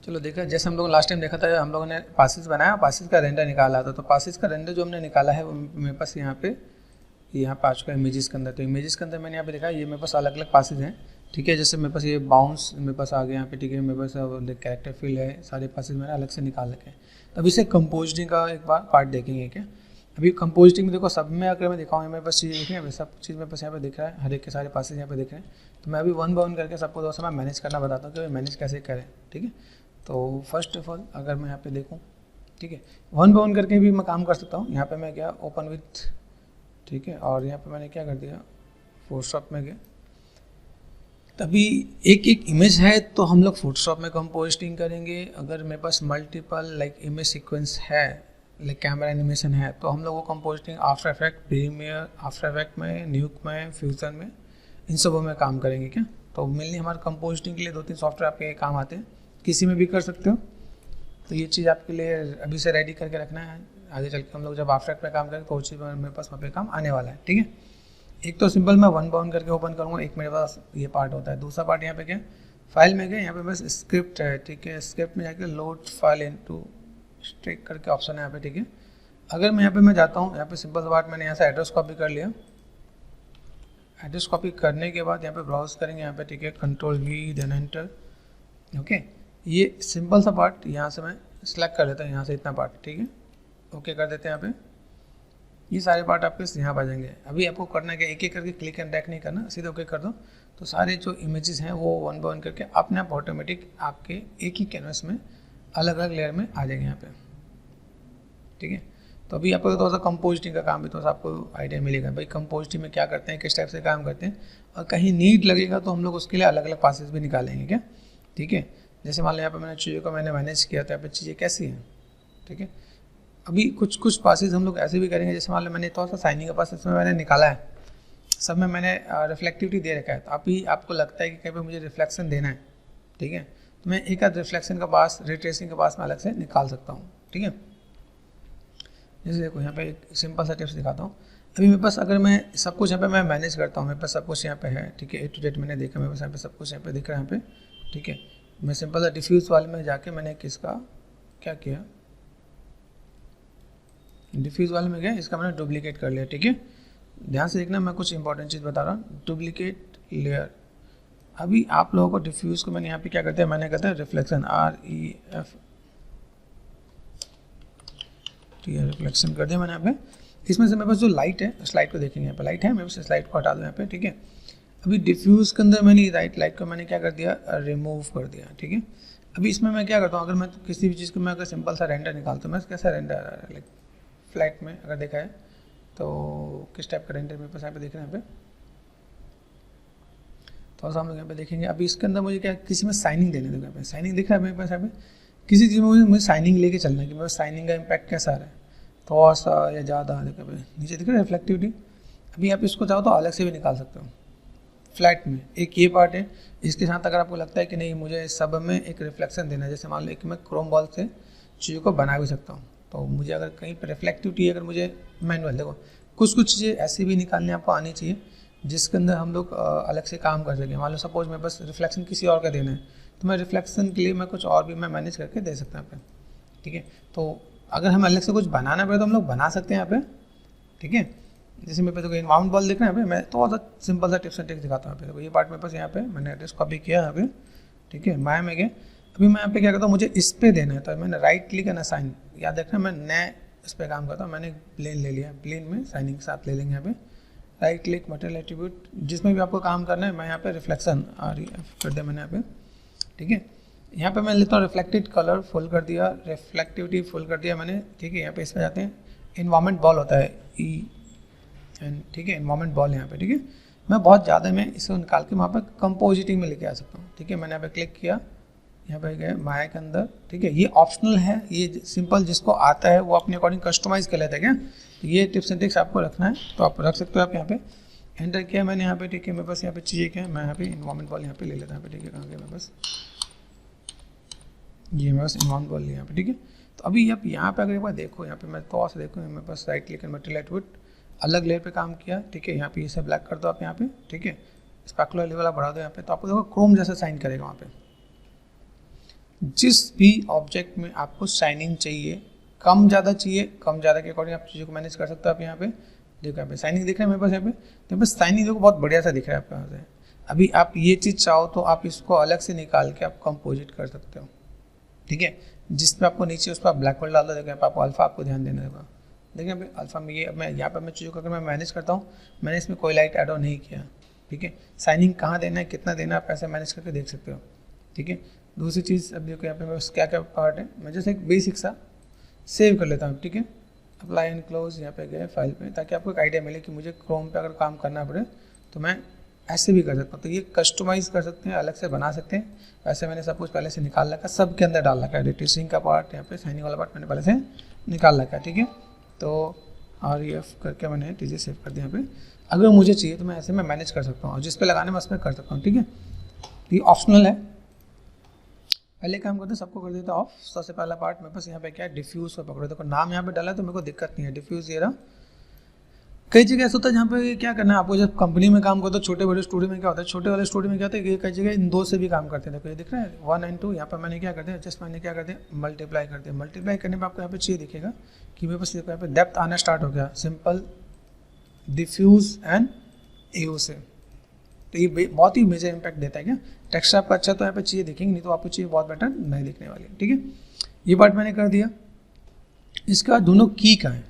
चलो देखा, जैसे हम लोग लास्ट टाइम देखा था, हम लोगों ने पासेस बनाया, पासेस का रेंडर निकाला था। तो पासेस का रेंडर जो हमने निकाला है वो मेरे पास यहाँ पे आ चुका है इमेजेस के अंदर। तो इमेजेस के अंदर मैंने यहाँ पे देखा ये मेरे पास अलग अलग पासेस हैं, ठीक है। जैसे मेरे पास ये बाउंस मेरे पास आ गया यहाँ पे, ठीक है। मेरे पास कैरेक्टर फील्ड है, सारे पासेस मैंने अलग से निकाल रखे हैं। तो अभी से कंपोजिटिंग का एक बार पार्ट देखेंगे क्या। अभी कंपोजिटिंग में देखो, सब में अगर मैं दिखाऊँ मेरे पास चीज़ देखें, सब चीज़ मेरे पास यहाँ पे दिख रहा है, हर एक के सारे पासेस यहाँ पे दिख रहे हैं। तो मैं अभी वन बाय वन करके सबको थोड़ा सा मैं मैनेज करना बताता हूँ कि मैनेज कैसे करें, ठीक है। तो फर्स्ट ऑफ ऑल अगर मैं यहाँ पे देखूँ, ठीक है, वन बाय वन करके भी मैं काम कर सकता हूँ। यहाँ पे मैं क्या ओपन विथ, ठीक है, और यहाँ पे मैंने क्या कर दिया फोटोशॉप में गया। तभी एक एक इमेज है तो हम लोग फोटोशॉप में कंपोजिटिंग करेंगे। अगर मेरे पास मल्टीपल लाइक इमेज सीक्वेंस है, लाइक कैमरा एनिमेशन है, तो हम लोग वो compositing after effect, premiere, after effect में, न्यूक में, फ्यूजन में, इन सबों में काम करेंगे क्या। तो मेनली हमारे कंपोजिटिंग के लिए 2-3 सॉफ्टवेयर आपके काम आते हैं, किसी में भी कर सकते हो। तो ये चीज़ आपके लिए अभी से रेडी करके रखना है, आगे चल के हम लोग जब आफ्टर इफेक्ट में काम करेंगे तो वो चीज़ मेरे पास वहाँ पे काम आने वाला है, ठीक है। एक तो सिंपल मैं वन बाउंड करके ओपन करूँगा, एक मेरे पास ये पार्ट होता है। दूसरा पार्ट यहाँ पे क्या फाइल में गए, यहाँ पे बस स्क्रिप्ट है, ठीक है। स्क्रिप्ट में जाके लोड फाइल इनटू स्ट्रिक करके ऑप्शन है यहाँ पे, ठीक है। अगर मैं यहाँ पे मैं जाता हूँ, यहाँ पे सिंपल सा पार्ट मैंने यहाँ से एड्रेस कॉपी कर लिया। एड्रेस कॉपी करने के बाद यहाँ पे ब्राउज करेंगे यहाँ पे, ठीक है, control V then enter, okay. ये सिंपल सा पार्ट यहाँ से मैं सिलेक्ट कर लेता हूँ, यहाँ से इतना पार्ट, ठीक है, ओके कर देते हैं यहाँ पे। ये सारे पार्ट आपके यहाँ पर आ जाएंगे। अभी आपको करना है कि एक एक करके क्लिक एंड ड्रैग नहीं करना, सीधे ओके कर दो। तो सारे जो इमेजेस हैं वो वन बाय वन करके अपने आप ऑटोमेटिक आपके एक ही कैनवस में अलग अलग लेयर में आ जाएंगे यहाँ पे, ठीक है। तो अभी आपको थोड़ा सा कंपोजिटिंग का काम भी थोड़ा सा आपको आइडिया मिलेगा, भाई कंपोजिटिंग में क्या करते हैं, किस टाइप से काम करते हैं, और कहीं नीड लगेगा तो हम लोग उसके लिए अलग अलग पासेस भी निकालेंगे क्या, ठीक है। जैसे मान लो यहाँ पर मैंने चीज़ों को मैंने मैनेज किया, तो यहाँ पर चीज़ें कैसी हैं, ठीक है। अभी कुछ पासेस हम लोग ऐसे भी करेंगे, जैसे मान लो मैंने थोड़ा सा साइनिंग का पास इसमें मैंने निकाला है, सब में मैंने रिफ्लेक्टिविटी दे रखा है। तो अभी आपको लगता है कि कहीं पे मुझे रिफ्लेक्शन देना है, ठीक है, तो मैं एक आध रिफ्लेक्शन का पास, रिट्रेसिंग का पास मैं अलग से निकाल सकता हूँ, ठीक है। जैसे देखो यहाँ पे एक सिंपल सा टिप्स दिखाता हूँ। अभी मेरे पास अगर मैं सब कुछ यहाँ पे मैं मैनेज करता हूँ, मेरे पास सब कुछ यहाँ पे है, ठीक है, ए टू जेड मैंने देखा, मेरे पास यहाँ पे सब कुछ यहाँ पे दिख रहा है यहाँ पे, ठीक है। मैं सिंपल सा डिफ्यूज़ वाले में जाके मैंने किसका क्या किया, डिफ्यूज़ वाले में गया, इसका मैंने डुप्लीकेट कर लिया, ठीक है। ध्यान से देखना, मैं कुछ इंपॉर्टेंट चीज़ बता रहा हूँ। डुप्लीकेट लेयर, अभी आप लोगों को डिफ्यूज़ को मैंने यहाँ पे क्या करते हैं, मैंने कहता है रिफ्लेक्शन, REF, ठीक है, रिफ्लेक्शन कर दिया मैंने यहाँ पे। इसमें से मेरे पास जो लाइट है, उस लाइट को देखेंगे, यहाँ पे लाइट है, मेरे पास लाइट को हटा दो यहाँ पे, ठीक है। अभी डिफ्यूज़ के अंदर मैंने लाइट को मैंने क्या कर दिया, रिमूव कर दिया, ठीक है। अभी इसमें मैं क्या करता हूँ, अगर मैं किसी भी चीज़ को मैं अगर सिंपल सा रेंडर निकालता हूँ, मैं कैसा रेंडर लाइक फ्लैट में अगर देखा है तो किस टाइप का रेंडर मेरे पास यहाँ पे देख रहे हैं, यहाँ पे थोड़ा सा हम लोग यहाँ पे देखेंगे। अभी इसके अंदर मुझे क्या किसी में साइनिंग देने देगा, यहाँ पे साइनिंग दिख रहा है मेरे पास, यहाँ पे किसी चीज़ में मुझे साइनिंग लेके चलना है कि मेरे साइनिंग का इम्पैक्ट कैसा आ रहा है, थोड़ा सा या ज़्यादा देखा पे नीचे दिख रहा है रिफ्लेक्टिविटी। अभी आप इसको चाहो तो अलग से भी निकाल सकते हो फ्लैट में। एक ये पार्ट है, इसके साथ अगर आपको लगता है कि नहीं मुझे सब में एक रिफ्लेक्शन देना है, जैसे मान लो एक मैं क्रोम बॉल से चीज़ों को बना भी सकता हूँ, तो मुझे अगर कहीं पर रिफ्लेक्टिविटी अगर मुझे मैनुअल, देखो कुछ चीज़ें ऐसी भी निकालने आपको आनी चाहिए जिसके अंदर हम लोग अलग से काम कर सकें। मान लो सपोज मेरे पास रिफ्लेक्शन किसी और का देना है, तो मैं रिफ्लेक्शन के लिए मैं कुछ और भी मैं मैनेज करके दे सकता हूँ यहाँ पे, ठीक है। तो अगर हम अलग से कुछ बनाना पड़े तो हम लोग बना सकते हैं यहाँ पे, ठीक है। जैसे मेरे पास इन्वाउंड बॉल दिख रहा है यहाँ पे, मैं थोड़ा सा सिंपल सा टिप्स एंड ट्रिक्स दिखाता हूँ यहाँ पे। तो ये पार्ट मेरे पास यहाँ पे मैंने एड्रेस कॉपी किया यहाँ पे, ठीक है, माया में गए। अभी मैं यहाँ पे क्या करता हूँ, मुझे इस पे देना है, तो मैंने राइट क्लिक एंड असाइन, याद रखना मैं नए इस पर काम करता हूँ। मैंने प्लेन ले लिया, प्लेन में साइनिंग के साथ ले लेंगे यहाँ पे, राइट क्लिक मटेरियल एट्रीब्यूट, जिसमें भी आपको काम करना है। मैं यहाँ पे रिफ्लेक्शन REF कर दिया मैंने यहाँ पे, ठीक है। यहाँ पे मैं लेता हूँ रिफ्लेक्टेड कलर फुल कर दिया, रिफ्लेक्टिविटी फुल कर दिया मैंने, ठीक है। यहाँ पे इसमें जाते हैं, इन्वायरमेंट बॉल होता है EN, ठीक है, इन्वायरमेंट बॉल यहाँ पे, ठीक है। मैं बहुत ज़्यादा मैं इसको निकाल के वहाँ पर कंपोजिटिंग में लेके आ सकता हूँ, ठीक है। मैंने यहाँ पे क्लिक किया, यहाँ पे गए माया के अंदर, ठीक है। ये ऑप्शनल है, ये सिंपल जिसको आता है वो अपने अकॉर्डिंग कस्टमाइज़ कर लेता है क्या। तो ये टिप्स एंड ट्रिक्स आपको रखना है तो आप रख सकते हो। आप यहाँ पे एंटर किया मैंने यहाँ पे, ठीक है। मेरे पास यहाँ पे चीज़ें क्या है, मैं यहाँ पे इन्वायरमेंट बॉल यहाँ पे ले लेता हूँ, ठीक है। कहाँ गया मेरे पास, ये मेरे पास इन्वायरमेंट बॉल यहाँ पे, ठीक है। तो अभी आप यहाँ पे अगर एक बार देखो, यहाँ पे मैं थोड़ा सा देखो, मेरे पास राइट क्लिक मटेरियल एट्रीब्यूट अलग लेयर पे काम किया, ठीक है। यहाँ पे ये सब ब्लैक कर दो आप यहाँ पे, ठीक है। स्पेकुलर लेवल आप बढ़ा दो यहाँ पे, तो आपको देखो क्रोम जैसा साइन करेगा वहाँ पे। जिस भी ऑब्जेक्ट में आपको शाइनिंग चाहिए, कम ज़्यादा चाहिए, कम ज़्यादा के अकॉर्डिंग आप चीज़ों को मैनेज कर सकते हो। आप यहाँ पे देखो, यहाँ पे शाइनिंग दिख रहा है मेरे पास, यहाँ पे तो बस शाइनिंग देखो बहुत बढ़िया सा दिख रहा है आपके यहाँ से। अभी आप ये चीज़ चाहो तो आप इसको अलग से निकाल के आप कंपोजिट कर सकते हो, ठीक है। जिसमें आपको नीचे उस पर ब्लैक होल डाल दो, देखो यहाँ पर आपको अल्फा आपको ध्यान देना होगा। देखिए यहाँ पे अल्फा में ये मैं यहाँ पर मैं चीज़ों को अगर मैं मैनेज करता हूँ, मैंने इसमें कोई लाइट ऐड ऑन नहीं किया, ठीक है। शाइनिंग कहाँ देना है, कितना देना है, आप ऐसे मैनेज करके देख सकते हो, ठीक है। दूसरी चीज़ अब देखो यहाँ पे मैं क्या क्या पार्ट है, मैं जैसे एक बेसिक सा सेव कर लेता हूँ, ठीक है। अप्लाई एंड क्लोज यहाँ पे गए फाइल पे, ताकि आपको एक आइडिया मिले कि मुझे क्रोम पे अगर काम करना पड़े तो मैं ऐसे भी कर सकता हूँ। तो ये कस्टमाइज़ कर सकते हैं, अलग से बना सकते हैं। वैसे मैंने सब कुछ पहले से निकाल रखा है, सब के अंदर डाल रखा है। रिट्रेसिंग का पार्ट यहाँ पे, शाइनिंग वाला पार्ट मैंने पहले से निकाल रखा है, ठीक है। तो REF करके मैंने चीज़ें सेव कर दी यहाँ पे। अगर मुझे चाहिए तो मैं ऐसे में मैनेज कर सकता हूँ, और जिस पे लगाने मैं उसमें कर सकता हूँ, ठीक है। ये ऑप्शनल है। पहले काम करते हैं, सबको कर देता ऑफ। सबसे पहला पार्ट मेरे पास यहाँ पे क्या है, डिफ्यूज़ को पकड़ो। देखो नाम यहाँ पे डाला है तो मेरे को दिक्कत नहीं है, डिफ्यूज़ ये रहा। कई जगह ऐसा होता है जहाँ पे क्या करना है आपको, जब कंपनी में काम करते हो, छोटे बड़े स्टूडियो में क्या होता है, छोटे वाले स्टूडियो में क्या होता है कि कई जगह इन दो से भी काम करते हैं। देखो ये दिख रहा है 1 and 2, यहाँ पर मैंने क्या कर दिया, जस्ट मैंने क्या कर दिया, मल्टीप्लाई कर दिया। मल्टीप्लाई करने पर आपको यहाँ पे चाहिए दिखेगा कि मेरे पास यहाँ पे डेप्थ आना स्टार्ट हो गया, सिंपल, डिफ्यूज़ एंड AO से। तो ये बहुत ही मेजर इम्पैक्ट देता है। क्या टेक्सचर आपका अच्छा तो यहाँ पे चाहिए दिखेंगे, नहीं तो आपको चाहिए बहुत बेटर नहीं दिखने वाली, ठीक है। ये पार्ट मैंने कर दिया। इसके बाद दोनों की का है,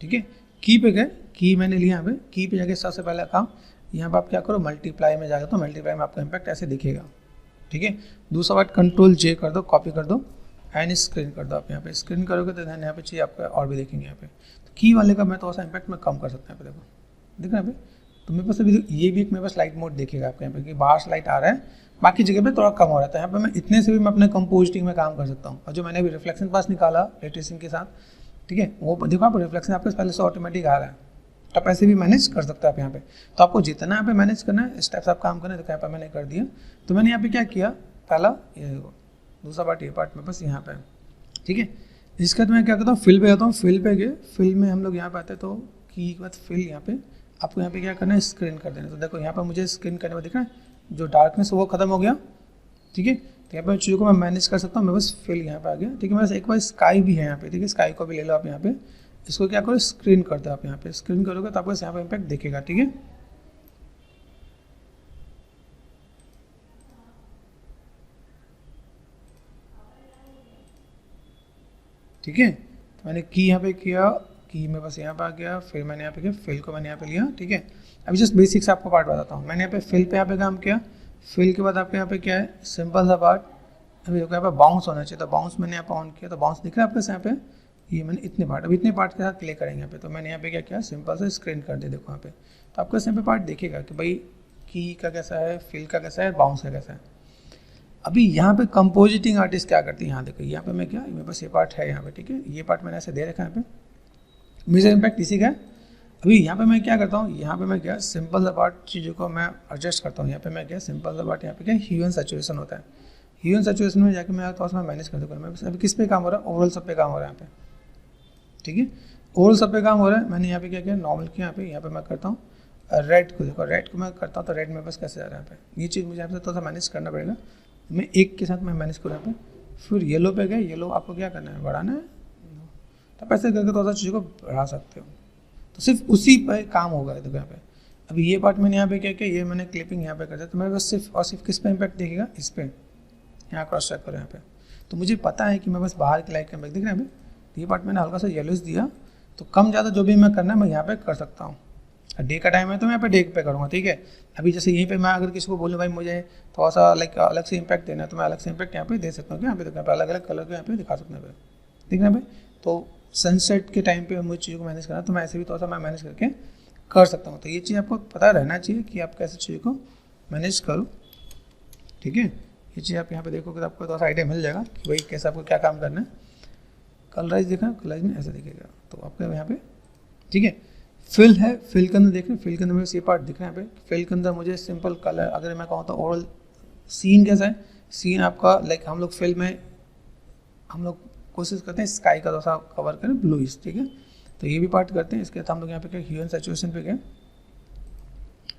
ठीक है। की पे गए, की मैंने लिया यहाँ पे। की पे जाके सबसे पहला काम यहाँ पे आप क्या करो, मल्टीप्लाई में जाकर, तो मल्टीप्लाई में आपका इम्पैक्ट ऐसे दिखेगा, ठीक है। दूसरा बात Ctrl+J कर दो, कॉपी कर दो एंड स्क्रीन कर दो। आप यहाँ पे स्क्रीन करोगे तो यहाँ पे चाहिए आपका और भी देखेंगे यहाँ पे। तो की वाले का मैं थोड़ा सा इम्पैक्ट में कम कर सकता हूँ, यहाँ पे देखो, दिख रहा है यहाँ पे। तो मेरे पास अभी ये भी एक मेरे पास लाइट मोड देखेगा आपके यहाँ पे कि बाहर से लाइट आ रहा है, बाकी जगह पे थोड़ा कम हो रहा था। यहाँ पे मैं इतने से भी मैं अपने कंपोजिटिंग में काम कर सकता हूँ। और जो मैंने अभी रिफ्लेक्शन पास निकाला रेट्रेसिंग के साथ, ठीक है, वो देखो आप रिफ्लेक्शन आपके पहले से ऑटोमेटिक आ रहा है, आप ऐसे भी मैनेज कर सकते हो आप यहाँ पे। तो आपको जितना यहाँ पे मैनेज करना है, इस टाइप से आप काम करना है। तो यहाँ पे मैंने कर दिया। तो मैंने यहाँ पे क्या किया, पहला ये दूसरा पार्ट, ये पार्ट मेरे पास यहाँ पे है, ठीक है। इसके बाद मैं क्या करता हूँ, फिल पे जाता हूँ। फिल पे गए, फिल में हम लोग यहाँ पे आते हैं, तो की के बाद फिल, यहाँ पे आपको यहाँ पे क्या करना है, स्क्रीन कर देना। तो देखो यहाँ पर मुझे स्क्रीन करने में दिख रहा है जो डार्कनेस वो खत्म हो गया, ठीक है। तो यहाँ पर चीज़ों को मैं मैनेज कर सकता हूँ। मैं बस फिल यहाँ पे आ गया, ठीक है। मेरे एक बार स्काई भी है यहाँ पे, ठीक है। स्काई को भी ले लो आप यहाँ पे, इसको क्या करो, स्क्रीन कर दो। आप यहाँ पे स्क्रीन करोगे तो आपको यहाँ पे इम्पैक्ट दिखेगा, ठीक है। ठीक है, तो मैंने की यहाँ पे किया, की मैं बस यहाँ पे आ गया। फिर मैंने यहाँ पे किया, फिल को मैंने यहाँ पे लिया, ठीक है। अभी जस्ट बेसिक से आपको पार्ट बताता हूँ। मैंने यहाँ पे फिल पे यहाँ पे काम किया। फिल के बाद आपके यहाँ पे क्या है, सिंपल सा पार्ट। अभी देखो यहाँ पे बाउंस होना चाहिए, तो बाउंस मैंने यहाँ पे ऑन किया, तो बाउंस दिख रहा है आपके यहाँ पे। ये मैंने इतने पार्ट, अभी इतने पार्ट के साथ प्ले करेंगे यहाँ पे। तो मैंने यहाँ पे क्या किया, सिंपल से स्क्रीन कर दिया। देखो यहाँ पे, तो आपको यहाँ पे पार्ट दिखेगा कि भाई की का कैसा है, फिल का कैसा है, बाउंस का कैसा है। अभी यहाँ पे कंपोजिटिंग आर्टिस्ट क्या करती है, यहाँ देखो, यहाँ पे मैं क्या, मेरे पास ये पार्ट है यहाँ पे, ठीक है। ये पार्ट मैंने ऐसे दे रखा है यहाँ पे, मेजर इम्पैक्ट इसी का है। अभी यहाँ पे मैं क्या करता हूँ, यहाँ पे मैं क्या, सिंपल सा पार्ट चीज़ों को मैं एडजस्ट करता हूँ। यहाँ पे मैं क्या, सिंपल सा पार्ट, यहाँ पे क्या, ह्यू एंड सैचुरेशन होता है। ह्यू एंड सैचुरेशन में जाकर मैं थोड़ा सा मैनेज कर दूँगा। मैं अभी किस पे काम हो रहा है, ओवरऑल सब पे काम हो रहा है यहाँ पे, ठीक है। ओवरऑल सब पे काम हो रहा है। मैंने यहाँ पे क्या किया, नॉर्मल किया, यहाँ पे मैं करता हूँ रेड को। देखो रेड को मैं करता हूँ तो रेड मेरे पास कैसे आ रहा है यहाँ पे, ये चीज़ मुझे यहाँ पे थोड़ा सा मैनेज करना पड़ेगा। मैं एक के साथ मैं मैनेज करूँ यहाँ पे। फिर येलो पे गए, येलो आपको क्या करना है, बढ़ाना है, तो आप ऐसे करके थोड़ा सा चीज़ों को बढ़ा सकते हो। तो सिर्फ उसी पर काम होगा। देखो यहाँ पे, अभी ये पार्ट मैंने यहाँ पे क्या किया, ये मैंने क्लिपिंग यहाँ पे कर दिया। तो मेरे बस सिर्फ और सिर्फ किस पे इम्पैक्ट देखेगा, इस पर। यहाँ क्रॉस चेक करो यहाँ पे, तो मुझे पता है कि मैं बस बाहर की लाइट का इम्पैक्ट दिख रहा है। तो ये पार्ट मैंने हल्का सा येलोज दिया, तो कम ज़्यादा जो भी मैं करना है मैं यहाँ पे कर सकता हूँ। डे का टाइम है तो मैं यहाँ पे डे पे करूँगा, ठीक है। अभी जैसे यहीं पे मैं अगर किसी को बोलूँ भाई मुझे थोड़ा सा लाइक अलग से इम्पैक्ट देना है, तो मैं अलग से इम्पैक्ट यहाँ पे दे सकता हूँ। यहाँ पे देखो, यहाँ पे अलग अलग कलर के यहाँ पे दिखा सकते हैं, ठीक है भाई। तो सनसेट के टाइम पे मुझे चीज़ों को मैनेज करना, तो मैं ऐसे भी थोड़ा सा मैं मैनेज करके कर सकता हूँ। तो ये चीज़ आपको पता रहना चाहिए कि आप कैसे चीज़ों को मैनेज करो, ठीक है। ये चीज़ आप यहाँ पे देखोगे तो आपको थोड़ा सा आइडिया मिल जाएगा कि भाई कैसे आपको क्या काम करना है। कलराइज देखा, कलराइज में ऐसा दिखेगा, तो आपको यहाँ पे, ठीक है। फिल है, फिल के अंदर देख रहे हैं, फिल के अंदर मुझे ये पार्ट दिख रहा है यहाँ पे। फिल के अंदर मुझे सिंपल कलर, अगर मैं कहूँ तो ओवरऑल सीन कैसा है, सीन आपका लाइक हम लोग फिल्म में हम लोग कोशिश करते हैं स्काई का थोड़ा सा कवर करें ब्लूइश, ठीक है। तो ये भी पार्ट करते हैं। इसके बाद हम लोग यहाँ पे क्या, ह्यू एंड सैचुरेशन पे गए,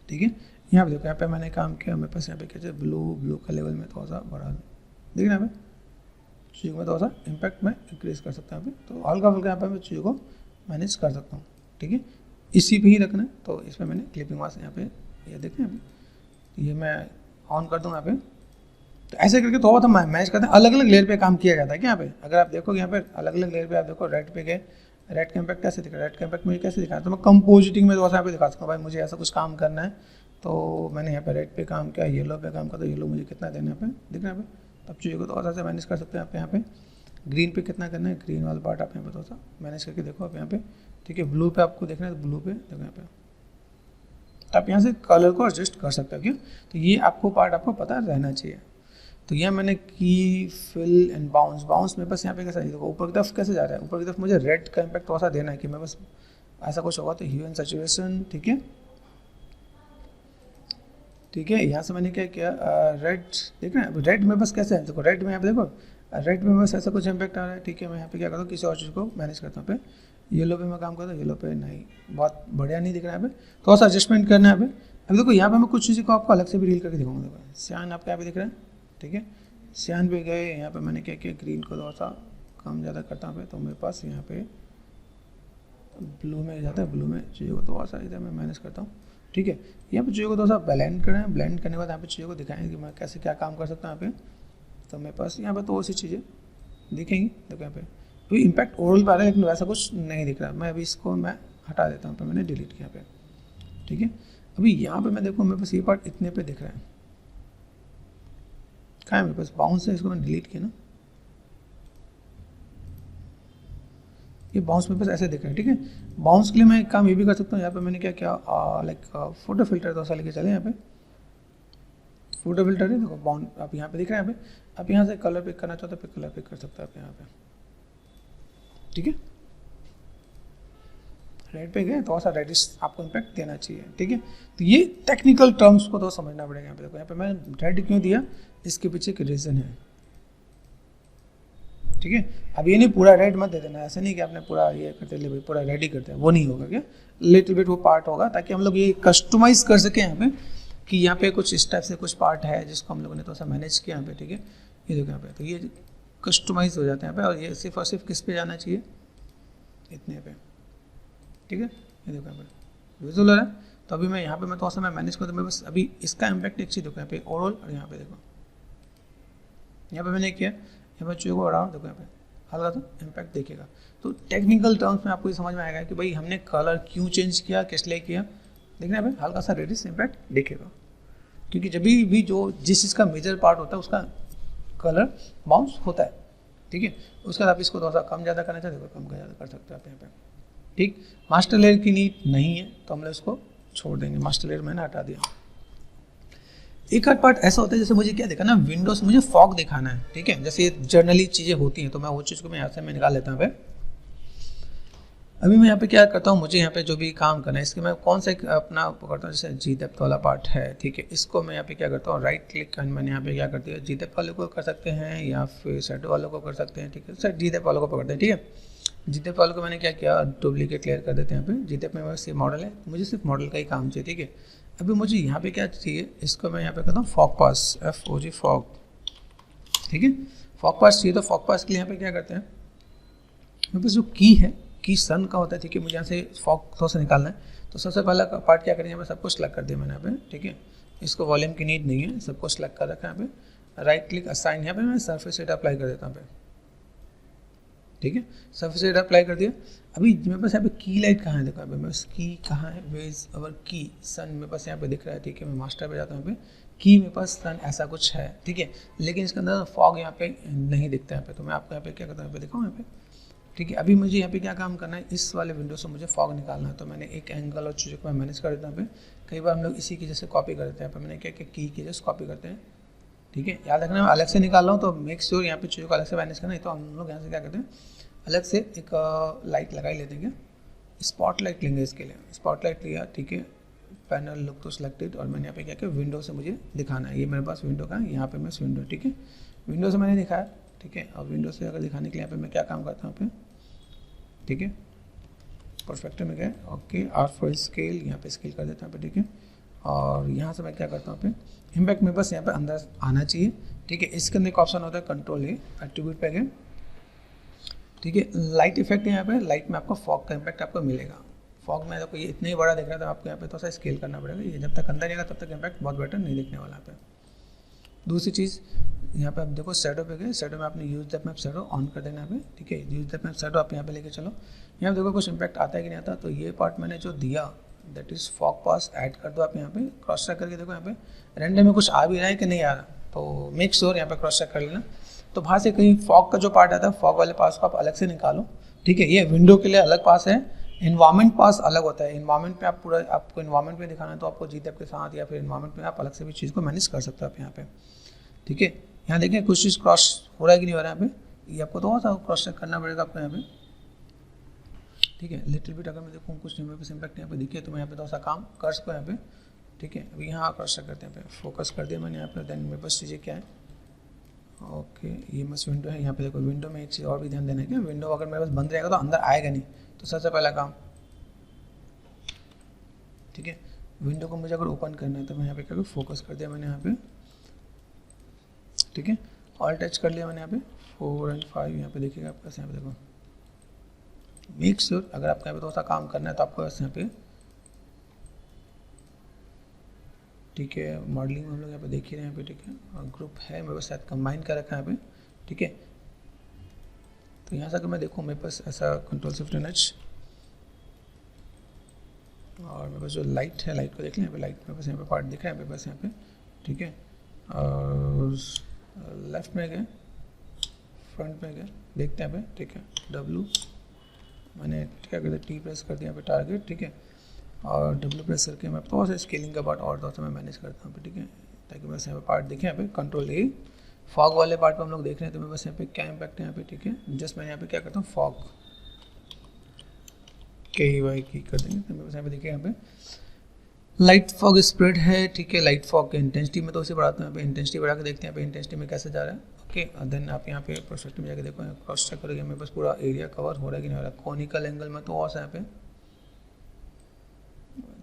ठीक है। यहाँ पे देखो, यहाँ पे मैंने काम किया, मेरे पास यहाँ पे क्या, ब्लू का लेवल में थोड़ा सा बढ़ा देख रहे हैं यहाँ पे चीज़ों में थोड़ा सा इम्पैक्ट मैं इंक्रीज़ कर सकता हूँ यहाँ पे, तो हल्का फुल्का यहाँ पे मैं चीज़ों को मैनेज कर सकता हूँ। ठीक है, इसी पे ही रखना है, तो इसमें मैंने क्लिपिंग मास्क यहाँ पे ये देखें यहाँ पे ये मैं ऑन कर दूँ यहाँ पे, तो ऐसे करके थोड़ा बहुत हम मैनेज करते हैं। अलग अलग लेयर पे काम किया जाता है क्या यहाँ पे, अगर आप देखोगे यहाँ पे अलग अलग लेयर पे आप देखो रेड पे गए, रेड का इम्पैक्ट कैसे दिखा रहा है, रेड का इम्पैक्ट मुझे कैसे दिखा रहा है, तो मैं कंपोजिटिंग में थोड़ा सा यहाँ पे दिखा सकता हूँ भाई मुझे ऐसा कुछ काम करना है, तो मैंने यहाँ पे रेड पे काम किया, येलो पे काम किया, तो येलो मुझे कितना देना है यहाँ पे दिख रहा है यहाँ पे, तब चीज़ों को थोड़ा सा मैनेज कर सकते हैं आप यहाँ पे। ग्रीन पे कितना करना है, ग्रीन वाला पार्ट आप यहाँ पे थोड़ा सा मैनेज करके देखो आप यहाँ पे। ठीक है, ब्लू पे आपको देखना है तो ब्लू पे देखो यहाँ पे, तो आप यहाँ से कलर को एडजस्ट कर सकते हो क्यों, तो ये आपको पार्ट आपको पता रहना चाहिए। तो यह मैंने की फिल एंड बाउंस, बाउंस मेरे पास यहाँ पे कैसा देखो ऊपर की तरफ कैसे जा रहा है, ऊपर की तरफ मुझे रेड का इम्पैक्ट थोड़ा सा देना है कि मैं बस ऐसा कुछ होगा तो ह्यू एंड सैचुरेशन। ठीक है, ठीक है, यहाँ से मैंने क्या किया रेड देख रहे हैं, रेड में बस कैसे है देखो, रेड में यहाँ पे देखो रेड में बस ऐसा कुछ इम्पैक्ट आ रहा है। ठीक है, मैं यहाँ पे क्या करता हूँ किसी और चीज़ को मैनेज करता हूँ पे, येलो पे मैं काम करता हूँ, येलो पे नहीं बहुत बढ़िया नहीं दिख रहा है यहाँ पे, थोड़ा सा एडजस्टमेंट करना है यहाँ पे। अब देखो यहाँ पे मैं कुछ चीज़ों को आपको अलग से भी डील करके दिखाऊंगा। देखो सियान आपको यहाँ पे दिख रहा है, ठीक है, सियान पे गए, यहाँ पे मैंने क्या किया ग्रीन को थोड़ा सा कम ज़्यादा करता हूँ तो मेरे पास यहाँ पे ब्लू में जाता है, ब्लू में चीज़ों को थोड़ा सा इधर मैं मैनेज करता हूँ। ठीक है, यहाँ पे चीज़ों को थोड़ा सा ब्लेंड करना है, ब्लेंड करने के बाद यहाँ पे चीज़ों को दिखाएंगे कि मैं कैसे क्या काम कर सकता हूँ यहाँ पे, तो मेरे पास यहाँ पे तो सी चीज़ें दिखेंगी। देखो यहाँ पे अभी इम्पैक्ट ओवरऑल पे आ रहा है लेकिन वैसा कुछ नहीं दिख रहा, मैं अभी इसको मैं हटा देता हूँ, मैंने डिलीट किया पे। ठीक है, अभी यहाँ पे मैं देखूँ मेरे पास ये पार्ट इतने पे दिख रहा है, कहाँ है मेरे पास बाउंस है, इसको मैंने डिलीट किया ना, ये बाउंस मेरे पास ऐसे दिख रहा है। ठीक है, बाउंस के लिए मैं एक काम ये भी कर सकता हूँ, यहाँ पे मैंने क्या किया लाइक फोटो फिल्टर तो लेके चले, यहाँ पे फोटो फिल्टर है देखो बाउंड आप यहाँ पे दिख रहे हैं, यहाँ पे आप यहाँ से कलर पिक करना चाहते हो तो कलर पिक कर सकते हो आप यहाँ पे। ठीक है, रेड पे गए थोड़ा सा रेडिश आपको इम्पैक्ट देना चाहिए। ठीक है, तो ये टेक्निकल टर्म्स को तो समझना पड़ेगा। यहाँ पे देखो यहाँ पे मैं रेड क्यों दिया, इसके पीछे एक रीज़न है। ठीक है, अब ये नहीं पूरा रेड मत दे देना, ऐसा नहीं कि आपने पूरा ये करते ले भाई पूरा रेड ही करते हैं, वो नहीं होगा क्या, लिटिल बिट वो पार्ट होगा ताकि हम लोग ये कस्टमाइज़ कर सकें यहाँ पे कि यहाँ पे कुछ इस टाइप से कुछ पार्ट है जिसको हम लोगों ने थोड़ा सा मैनेज किया यहाँ पे। ठीक है, ये देखो यहाँ पे तो ये कस्टमाइज हो जाते हैं यहाँ पे, और ये सिर्फ और सिर्फ किस पे जाना चाहिए, इतने पे। ठीक है, ये देखो यहाँ पे विजुअल है, तो अभी मैं यहाँ पे मैं थोड़ा सा मैं मैनेज करता हूँ, मैं बस अभी इसका इम्पैक्ट एक चीज़ देखो यहाँ पे ओवरऑल, और यहाँ पे देखो यहाँ पे मैंने किया यहाँ पे चीज़ों को बढ़ाओ, देखो यहाँ पे हल्का सा इम्पैक्ट देखेगा। तो टेक्निकल टर्म्स में आपको ये समझ में आएगा कि भाई हमने कलर क्यों चेंज किया, किस लिए किया, देखना है भाई हल्का सा रेडिश इम्पैक्ट दिखेगा, क्योंकि जब भी जो जिस चीज़ का मेजर पार्ट होता है उसका कलर बाउंस होता है। ठीक है, उसके बाद आप इसको थोड़ा सा कम ज़्यादा करना चाहते हो कम ज़्यादा कर सकते हो आप यहाँ पे। ठीक, मास्टर लेयर की नीड नहीं है तो हम लोग इसको छोड़ देंगे, मास्टर लेयर मैंने हटा दिया। एक आध पार्ट ऐसा होता है जैसे मुझे क्या दिखाना, विंडोज मुझे फॉग दिखाना है। ठीक है, जैसे जर्नली चीज़ें होती हैं तो मैं वो चीज़ को मैं यहाँ से मैं निकाल लेता हूँ। अभी मैं यहाँ पे क्या करता हूँ, मुझे यहाँ पे जो भी काम करना है इसके मैं कौन सा अपना करता हूँ, जैसे जी डेप्थ वाला पार्ट है। ठीक है, इसको मैं यहाँ पे क्या करता हूँ, राइट क्लिक कर मैंने यहाँ पे क्या करती है, जी डेप्थ वाले को कर सकते हैं या फिर शेडो वालों को कर सकते हैं। ठीक है, सर जी डेप्थ वालों को पकड़ते हैं। ठीक है, जी डेप्थ वालों को मैंने क्या किया, डुप्लीकेट क्लियर कर देते हैं यहाँ पे। जी डेप्थ में बस ये मॉडल है, मुझे सिर्फ मॉडल का ही काम चाहिए। ठीक है, अभी मुझे यहाँ पे क्या चाहिए, इसको मैं यहाँ पे करता हूँ फॉग पास, FOG फॉग। ठीक है, फॉग पास चाहिए, तो फॉग पास के लिए यहाँ पे क्या करते हैं, मेरे पास जो की है की सन का होता है। ठीक है, मुझे यहाँ से फॉग थोड़ा सा निकालना है, तो सबसे पहला पार्ट क्या करेंगे, यहाँ पे सब कुछ सेलेक्ट कर दिया मैंने यहाँ पे। ठीक है, इसको वॉल्यूम की नीड नहीं है, सबको सेलेक्ट कर रखा है यहाँ पे। राइट क्लिक असाइन, यहाँ पे मैं सरफेस एरिया अप्लाई कर देता हूँ पे। ठीक है, सरफेस एरिया अप्लाई कर दिया। अभी मेरे पास यहाँ पे की लाइट कहाँ है, देखो यहाँ पे मेरे पास की कहाँ है, वेज अवर की सन मेरे पास यहाँ पे दिख रहा है। ठीक है, मैं मास्टर पे जाता हूँ यहाँ पे, की मेरे पास सन ऐसा कुछ है। ठीक है, लेकिन इसके अंदर फॉग यहाँ पे नहीं दिखता है यहाँ पे, तो मैं आपको यहाँ पे क्या करता हूँ, यहाँ पे दिखाऊँ यहाँ पे। ठीक है, अभी मुझे यहाँ पे क्या काम करना है, इस वाले विंडो से मुझे फॉग निकालना है, तो मैंने एक एंगल और चीज़ों को मैं मैनेज कर देता हूँ। यहाँ पे कई बार हम लोग इसी की जैसे कॉपी करते हैं, यहाँ पे मैंने क्या की जैसे कॉपी करते हैं। ठीक है, याद रखना मैं अलग से निकाल रहा हूँ, तो मेक श्योर यहाँ पे चीज़ों को अलग से मैनेज करना है। तो हम लोग यहाँ से क्या करते हैं, अलग से एक लाइट लगा ही लेते हैं, स्पॉट लाइट लेंगे इसके लिए। स्पॉट लाइट लिया, ठीक है, पैनल लुक तो सिलेक्टेड, और मैंने यहाँ पे क्या किया, विंडो से मुझे दिखाना है, ये मेरे पास विंडो का है, यहाँ पे मैं विंडो। ठीक है, विंडो से मैंने दिखाया। ठीक है, और विंडो से अगर दिखाने के लिए यहाँ पे मैं क्या काम करता हूँ यहाँ पे, ठीक है, परफेक्ट में गए, ओके, R4 स्केल यहाँ पे स्केल कर देता हूँ पे। ठीक है, और यहाँ से मैं क्या करता हूँ पे इम्पैक्ट में बस यहाँ पे अंदर आना चाहिए, ठीक है। इसके अंदर एक ऑप्शन होता है कंट्रोल ए, एट्रीब्यूट पे गए, ठीक है। लाइट इफेक्ट यहाँ पे, लाइट में आपको फॉग का इम्पैक्ट आपको मिलेगा। फॉग में आपको ये इतना ही बड़ा दिख रहा है तो आपको यहाँ पे थोड़ा सा स्केल करना पड़ेगा, ये जब तक अंदर रहेगा तब तक इम्पैक्ट बहुत बेटर नहीं दिखने वाला पे। दूसरी चीज़ यहाँ पे आप देखो शैडो पे गए, शैडो में आपने use the map shadow on कर देना है, ठीक है। यूज द मैप शैडो आप यहाँ पे लेके चलो, यहाँ पे देखो कुछ इम्पैक्ट आता है कि नहीं आता। तो ये पार्ट मैंने जो दिया that is fog pass add कर दो आप यहाँ पे, क्रॉस चेक करके देखो यहाँ पे रेंडर में कुछ आ भी रहा है कि नहीं आ रहा, तो मेक श्योर यहाँ पे क्रॉस चेक कर लेना। तो बाहर से कहीं फॉग का जो पार्ट आता है, फॉग वाले पास को आप अलग से निकालो, ठीक है। ये विंडो के लिए अलग पास है, इन्वायरमेंट पास अलग होता है। इन्वायरमेंट पे आप पूरा, आपको इन्वायरमेंट में दिखाना है तो आपको जीतैप के साथ या फिर इन्वायरमेंट में आप अलग से भी चीज़ को मैनेज कर सकते हो आप यहाँ पे, ठीक है। यहाँ देखें कुछ चीज़ क्रॉस हो रहा है कि नहीं हो रहा है यहाँ पे, ये आपको थोड़ा सा क्रॉस चेक करना पड़ेगा आपको यहाँ पे, ठीक है। लिटिल बिट अगर मैं देखूँ कुछ इम्पैक्ट यहाँ पे दिखे तो मैं यहाँ पे थोड़ा सा काम कर सकूँ यहाँ पे, ठीक है। अभी यहाँ क्रॉस चेक करते हैं, यहाँ पे फोकस कर दिया मैंने यहाँ पे। देन मेरे पास चीज़ें क्या है, ओके ये बस विंडो है। यहाँ पे देखो विंडो में एक चीज़ और भी ध्यान देना है कि विंडो अगर मेरे पास बंद रहेगा तो अंदर आएगा नहीं, तो सबसे पहला काम, ठीक है। विंडो को मुझे अगर ओपन करना है तो मैं यहाँ पे क्या फोकस कर दिया मैंने यहाँ पे, ठीक है। ऑल टच कर लिया मैंने यहाँ पे 4 और 5, यहाँ पे देखिएगा आपके पास, यहाँ पे देखो मेक श्योर अगर आपको यहाँ पे थोड़ा सा काम करना है तो आपको यहाँ पे, ठीक है। मॉडलिंग में हम लोग यहाँ पे देख ही रहे हैं यहाँ पे, ठीक है। और ग्रुप है मेरे पास शायद कंबाइन कर रखा है यहाँ पे, ठीक है। तो यहाँ से अगर मैं देखूँ मेरे पास ऐसा कंट्रोल शिफ्ट एच, और मेरे पास जो लाइट है, लाइट को देख लें यहाँ पे, लाइट मेरे पास यहाँ पे पार्ट दिख रहा है मेरे पास यहाँ पे, ठीक है। और लेफ्ट में गए, फ्रंट में गए, देखते हैं यहाँ पे, ठीक है। डब्लू मैंने क्या करते टी प्रेस कर दिया यहाँ पे टारगेट, ठीक है। और डब्ल्यू प्रेस करके मैं थोड़ा सा स्केलिंग का पार्ट और थोड़ा सा मैं मैनेज करता हूँ, ठीक है, ताकि बस यहाँ पे पार्ट देखें यहाँ पे। कंट्रोल ए, फॉग वाले पार्ट पे हम लोग देख रहे हैं तो मैं बस यहाँ पे क्या इम्पैक्ट है यहाँ पे, ठीक है। जस्ट मैं यहाँ पे क्या करता हूँ, फॉग KEY की कर देंगे तो मैं बस यहाँ पे देखिए यहाँ पे लाइट फॉग स्प्रेड है, ठीक है। लाइट फॉग के इंटेंसिटी में तो उसे बढ़ाते हैं, यहाँ पे इंटेंसिटी बढ़ा के देखते हैं यहाँ पे इंटेंसिटी में कैसे जा रहा है, ओके। देन आप यहाँ पे प्रोस्पेक्ट में जाके देखो, क्रॉस चेक करोगे मेरे पास पूरा एरिया कवर हो रहा है कि नहीं हो रहा है। कॉनिकल एंगल में तो और यहाँ पे,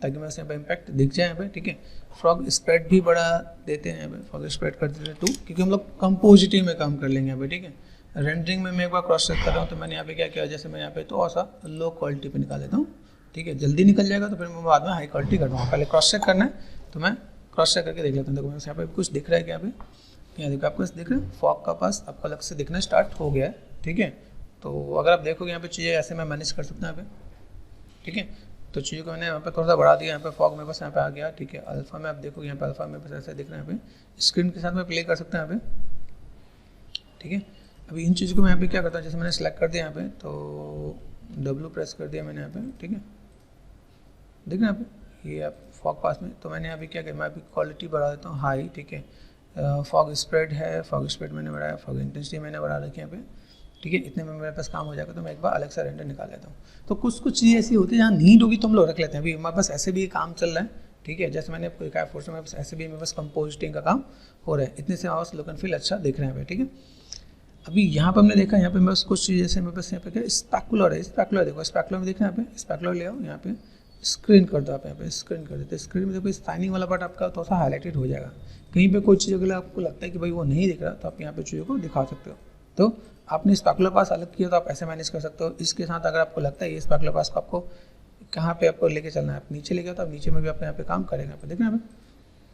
ताकि मैं यहाँ पे इम्पैक्ट दिख जाए यहाँ पे, ठीक है। फॉग स्प्रेड भी बढ़ा देते हैं यहाँ पे, फॉग स्प्रेड कर देते हैं 2, क्योंकि हम लोग कंपोजिटिव में काम कर लेंगे यहाँ पे, ठीक है। रेंडरिंग में मैं एक बार क्रॉस चेक कर रहा हूँ तो मैंने यहाँ पे क्या किया, जैसे मैं यहाँ पे तो ऐसा लो क्वालिटी पे निकाल देता हूँ, ठीक है। जल्दी निकल जाएगा तो फिर मैं बाद में हाई क्वालिटी कर दूँगा। पहले क्रॉस चेक करना है तो मैं क्रॉस चेक करके देख लेता हूँ। देखो मैं यहाँ पे कुछ दिख रहा है क्या, यहाँ देखो आपको दिख रहा है फॉग का पास आपको अलग से दिखना स्टार्ट हो गया है, ठीक है। तो अगर आप देखोगे यहाँ पे चीज़ें ऐसे मैं मैनेज कर सकता हूँ यहाँ पे, ठीक है। तो चीज़ों को मैंने यहाँ पे थोड़ा सा बढ़ा दिया, यहाँ पे फॉग मेरे पास यहाँ पे आ गया, ठीक है। अल्फा में आप देखोगे यहाँ पे अल्फा मेरे पास ऐसे दिख रहा है यहाँ पे, स्क्रीन के साथ में प्ले कर सकते हैं यहाँ पे, ठीक है। अभी इन चीज़ों को मैं यहाँ पे क्या करता हूँ, जैसे मैंने सेलेक्ट कर दिया यहाँ पे तो W प्रेस कर दिया मैंने यहाँ पे, ठीक है। देख रहे हैं यहाँ पे ये आप फॉग पास में, तो मैंने यहाँ पे क्या किया, मैं अभी क्वालिटी बढ़ा देता हूँ हाई, ठीक है। फॉग स्प्रेड है, फॉग स्प्रेड मैंने बढ़ाया, फॉग इंटेंसिटी मैंने बढ़ा रखी है यहाँ पे, ठीक है। इतने में मेरे पास काम हो जाएगा तो मैं एक बार अलग सा रेंडर निकाल लेता हूँ। तो कुछ कुछ चीज़ें ऐसी होती है जहाँ नीड होगी तो हम लोग रख लेते हैं। अभी हमारे पास ऐसे भी काम चल रहा है, ठीक है। जैसे मैंने आपको दिखाया फोर्स में ऐसे भी मेरे पास कंपोजिटिंग का काम हो रहा है, इतने से हमारे पास लुक एंड फील अच्छा दिख रहे हैं, ठीक है। अभी यहाँ पर हमने देखा, यहाँ पे मेरे पास कुछ चीज़ जैसे मेरे पास यहाँ पे क्या स्पैकुलर है, स्पैकुलर देखो, स्पैकुलर में देखना यहाँ पे, स्पैकुलर ले आओ यहाँ पे, स्क्रीन कर दो आप यहाँ पे, स्क्रीन कर देते, स्क्रीन में देखो शाइनिंग वाला पार्ट आपका थोड़ा सा हाईलाइटेड हो जाएगा। कहीं पे कोई चीज़ अगर आपको लगता है कि भाई वो नहीं दिख रहा तो आप यहाँ पे चीज़ों को दिखा सकते हो। तो आपने स्पैकुलर पास अलग किया तो आप ऐसे मैनेज कर सकते हो। इसके साथ अगर आपको लगता है ये स्पैकुलर पास को आपको कहाँ पे आपको लेके चलना है, आप नीचे लेके तो आप नीचे में भी आप यहाँ पे काम करेगा, यहाँ पे देखना यहाँ पे,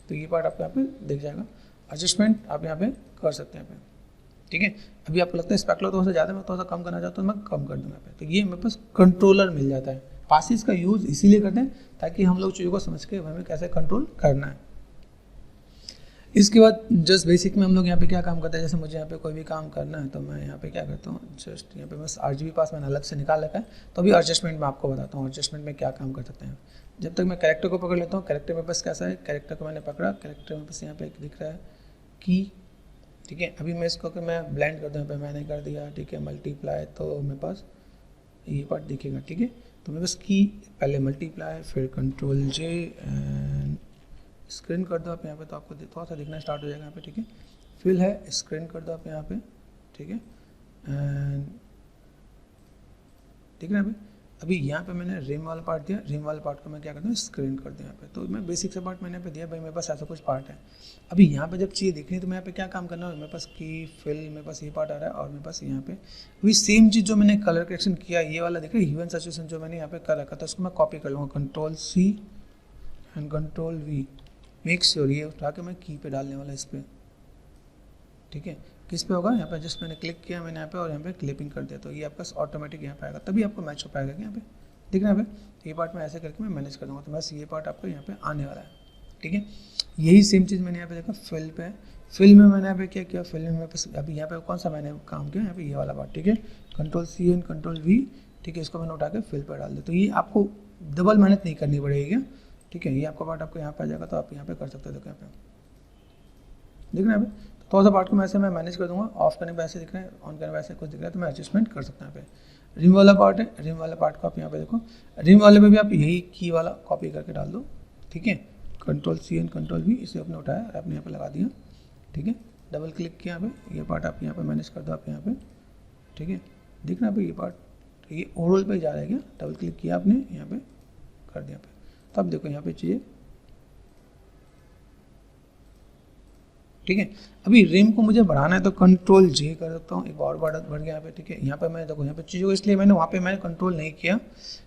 तो ये पार्ट आपको यहाँ पे दिख जाएगा। एडजस्टमेंट आप यहाँ पे कर सकते हैं यहाँ पे, ठीक है। अभी आपको लगता है स्पैकुलर थोड़ा सा ज़्यादा मैं थोड़ा सा कम करना चाहता हूँ, मैं कम कर दूँगा यहाँ पे, तो ये मेरे पास कंट्रोलर मिल जाता है। पासिस का यूज़ इसीलिए करते हैं ताकि हम लोग चीज़ों को समझ के हमें कैसे कंट्रोल करना है। इसके बाद जस्ट बेसिक में हम लोग यहाँ पे क्या काम करते हैं, जैसे मुझे यहाँ पे कोई भी काम करना है तो मैं यहाँ पे क्या करता हूँ, जस्ट यहाँ पे बस RGB पास मैंने अलग से निकाल रखा है। तो अभी एडजस्टमेंट में आपको बताता हूँ एडजस्टमेंट में क्या काम कर सकते हैं। जब तक मैं कैरेक्टर को पकड़ लेता हूँ, कैरेक्टर में बस कैसा है, कैरेक्टर को मैंने पकड़ा, कैरेक्टर में बस यहाँ पे दिख रहा है की, ठीक है। अभी मैं इसको मैं ब्लेंड कर दूँ, यहाँ पे मैंने कर दिया, ठीक है, मल्टीप्लाई, तो मेरे पास ये पार्ट दिखेगा, ठीक है। तो मेरे पास की पहले मल्टीप्लाई, फिर कंट्रोल J एंड स्क्रीन कर दो आप यहाँ पे, तो आपको थोड़ा सा दिखना स्टार्ट हो जाएगा यहाँ पे, ठीक है। फिल है, स्क्रीन कर दो आप यहाँ पे, ठीक है। एंड ठीक है ना, अभी अभी यहाँ पे मैंने रिम वाला पार्ट दिया, रिम वाले पार्ट को मैं क्या करता हूँ स्क्रीन कर दिया यहाँ पे। तो मैं बेसिक सा पार्ट मैंने यहाँ पे दिया, भाई मेरे पास ऐसा कुछ पार्ट है। अभी यहाँ पे जब चीज़ दिखनी तो मैं यहाँ पे क्या काम करना है, मेरे पास की फिल, मेरे पास ये पार्ट आ रहा है और मेरे पास यहाँ पे अभी सेम चीज़ जो मैंने कलर करेक्शन किया, ये वाला देख रहे ह्यू एंड सैचुरेशन जो मैंने यहाँ पे कर रखा था उसको मैं कॉपी कर लूँगा, Ctrl+C and Ctrl+V। Make sure ये उठा के मैं की पे डालने वाला इस पर, ठीक है। किस पे होगा, यहाँ पे जस्ट मैंने क्लिक किया मैंने यहाँ पे और यहाँ पे क्लिपिंग कर दिया, तो ये आपका ऑटोमेटिक यहाँ पे आएगा, तभी आपको मैच हो पाएगा कि यहाँ पे दिख रहा है। ये पार्ट मैं ऐसे करके मैं मैनेज कर दूँगा, तो बस ये पार्ट आपको यहाँ पे आने वाला है, ठीक है। यही सेम चीज़ मैंने यहाँ पे देखा फिल पे, फिल में मैंने यहाँ पे क्या किया, फिल में मेरे पास अभी यहाँ पे कौन सा मैंने काम किया, यहाँ पे ये वाला पार्ट, ठीक है। Ctrl+C एंड Ctrl+V, ठीक है। इसको मैंने उठा के फिल पर डाल दिया, तो ये आपको डबल मेहनत नहीं करनी पड़ेगी, ठीक है। ये आपका पार्ट आपको यहाँ पे आ जाएगा, तो आप यहाँ पे कर सकते हो, देखो यहाँ पे दिख रहा है। थोड़ा सा पार्ट को मैं मैनेज कर दूंगा, ऑफ करने पे ऐसे दिख रहा है, ऑन करने पे ऐसे कुछ दिख रहा है, तो मैं एडजस्टमेंट कर सकता हूँ यहाँ पे। रिम वाला पार्ट है, रिम वाले पार्ट को आप यहाँ पे देखो, रिम वाले पे भी आप यही की वाला कॉपी करके डाल दो, ठीक है। Ctrl+C एंड Ctrl+V, इसे अपने उठाया और आपने यहाँ पे लगा दिया, ठीक है। डबल क्लिक किया यहाँ पे, ये पार्ट आप यहाँ पे मैनेज कर दो आप यहाँ पे, ठीक है। दिख रहा है ये पार्ट, ये ओवरऑल पे जा रहा है क्या, डबल क्लिक किया आपने यहाँ पे कर दिया पे, तो अब देखो यहाँ पे चीज़ें, ठीक है। अभी रिम को मुझे बढ़ाना है तो Ctrl+J कर सकता हूँ, एक और बढ़ गया यहाँ पे, ठीक है। यहाँ पे मैं देखो यहाँ पे चीज़ों को इसलिए मैंने वहाँ पे मैंने कंट्रोल नहीं किया,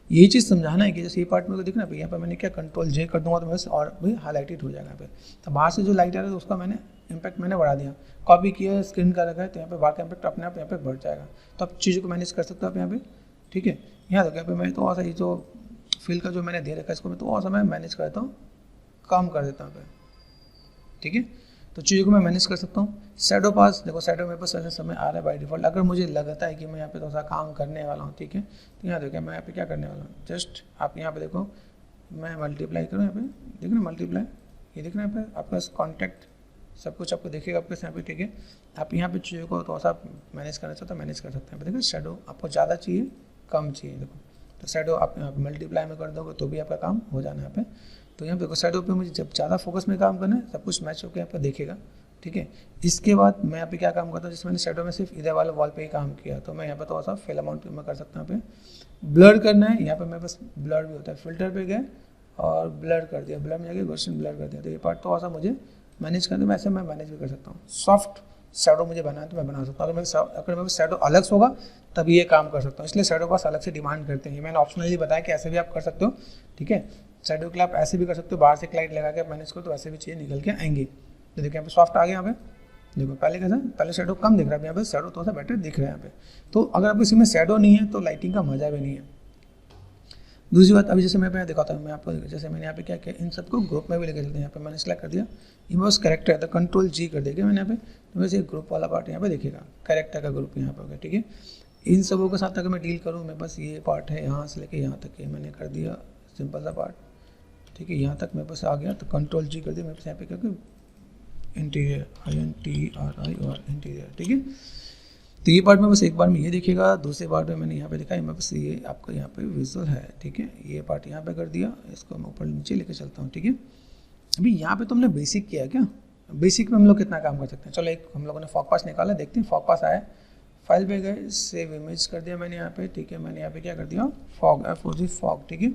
यही चीज़ समझाना है कि जैसे ये पार्ट मेरे को दिख रहा है, यहाँ पे मैंने क्या Ctrl+J कर दूंगा तो बस और भी हाईलाइटेड हो जाएगा यहाँ पे। तो बाहर से जो लाइट आ रहा है तो उसका मैंने इम्पैक्ट मैंने बढ़ा दिया, कॉपी किया, स्क्रीन का रखा है, तो यहाँ पे बाहर का इम्पैक्ट अपने आप यहाँ पे बढ़ जाएगा। तो आप चीज़ों को मैनेज कर सकते हो आप यहाँ पे, ठीक है। यहाँ देखो यहाँ पे मैं तो और सा ये जो फिल का जो मैंने दे रखा है इसको मैं तो और सा मैं मैनेज करता हूँ, कम कर देता हूँ यहाँ पे, ठीक है। तो चीज़ों को मैं मैनेज कर सकता हूँ। शैडो पास देखो, शैडो मेरे पास ऐसे समय आ रहा है बाय डिफॉल्ट, अगर मुझे लगता है कि मैं यहाँ पे थोड़ा सा काम करने वाला हूँ, ठीक है। तो यहाँ देखो मैं यहाँ पे क्या करने वाला हूँ, जस्ट आप यहाँ पे देखो मैं मल्टीप्लाई करूँ, यहाँ पे देखो ना मल्टीप्लाई, ये दिख रहा है यहाँ पे आपका कॉन्टैक्ट सब कुछ आपको देखेगा आपके यहाँ पे, ठीक है। आप यहाँ पे चीज़ों को थोड़ा सा मैनेज करना चाहते हो मैनेज कर सकते हैं। देखो शैडो आपको ज़्यादा चाहिए कम चाहिए, देखो तो शैडो आप मल्टीप्लाई में कर दोगे तो भी आपका काम हो जाना है यहाँ पे। तो यहाँ पे देखो शैडो पे मुझे जब ज़्यादा फोकस में काम करना है, सब कुछ मैच होकर यहाँ पे देखेगा, ठीक है। इसके बाद मैं यहाँ पे क्या काम करता हूँ, जिसमें मैंने शैडो में सिर्फ इधर वाले वॉल पे ही काम किया, तो मैं यहाँ पे थोड़ा सा फिल अमाउंट में कर सकता हूँ। यहाँ पे ब्लर करना है, यहाँ पे मेरे पास ब्लर भी होता है, फिल्टर पे गए और ब्लर कर दिया, ब्लर में जाके गॉसियन ब्लर कर दिया, तो ये पार्ट थोड़ा सा मुझे मैनेज करना है, वैसे मैं मैनेज भी कर सकता हूँ। सॉफ्ट शैडो मुझे बनाना है तो मैं बना सकता हूँ, अगर मेरे शैडो अलग होगा तभी ये काम कर सकता हूँ, इसलिए शैडो पास अलग से डिमांड करते हैं। मैंने ऑप्शनली बताया कि ऐसे भी आप कर सकते हो, ठीक है। शैडो के लिए आप ऐसे भी कर सकते हो, बाहर से लाइट लगा के आप मैनेज करो तो वैसे भी चीज़ें निकल के आएंगी। तो देखिए यहाँ पे सॉफ्ट आ गया, यहाँ पे देखो पहले कैसा, पहले शैडो कम दिख रहा है, यहाँ पे शैडो थोड़ा सा बेटर दिख रहा है यहाँ पे। तो अगर आपको इसी में शैडो नहीं है तो लाइटिंग का मजा भी नहीं है। दूसरी बात, अभी जैसे मैं यहाँ दिखाता हूँ मैं आपको, जैसे मैंने यहाँ पे क्या किया, इन सबको ग्रुप में भी लेकर चलते हैं। यहाँ पे मैंने सेलेक्ट कर दिया, ये बस कैरेक्टर है तो Ctrl+G कर देगा मैंने यहाँ पे, तो वैसे ग्रुप वाला पार्ट यहाँ पे दिखेगा, कैरेक्टर का ग्रुप यहाँ पे हो गया, ठीक है। इन सबों के साथ अगर मैं डील करूँ, मेरे पास ये पार्ट है यहाँ से लेके यहाँ तक, ये मैंने कर दिया सिंपल सा पार्ट, ठीक है। यहाँ तक मेरे पास आ गया तो Ctrl+G कर दिया, मेरे पास यहाँ पे क्या इंटीरियर, INTRIOR इंटीरियर, ठीक है। तो ये पार्ट में बस एक बार में ये दिखेगा, दूसरे पार्ट में मैंने यहाँ पे दिखाया, मेरे पास ये आपका यहाँ पे विजुअल है, ठीक है। ये पार्ट यहाँ पे कर दिया, इसको मैं ऊपर नीचे लेके चलता हूँ, ठीक है। अभी यहाँ पे तो हमने बेसिक किया क्या, बेसिक में हम लोग कितना काम कर सकते हैं। चलो एक हम लोगों ने फॉग पास निकाला, देखते हैं। फॉग पास आया, फाइल पे गए, सेव इमेज कर दिया मैंने यहाँ पे, ठीक है। मैंने यहाँ पे क्या कर दिया, फॉग FOG फॉग, ठीक है।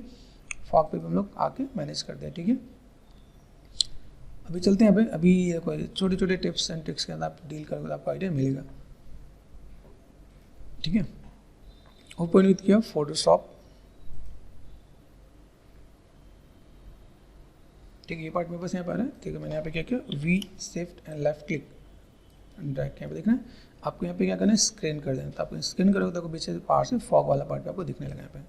फॉग पे हम लोग आके मैनेज कर दिया, ठीक है। अभी चलते हैं, अभी कोई छोटे छोटे टिप्स एंड ट्रिक्स के अंदर आप डील करोगे तो आपको आइडिया मिलेगा, ठीक है। ओपन विथ किया फोटोशॉप, ठीक है। ये पार्ट मेरे पास यहाँ पर है, ठीक है। मैंने यहाँ पे क्या किया, V shift and left click drag, यहाँ पे देखना है आपको, यहाँ पे क्या करना है, स्क्रीन कर देना। तो आपको स्क्रीन करोगे तो पीछे पार्ट से फॉग वाला पार्ट आपको दिखने लगा यहाँ पे,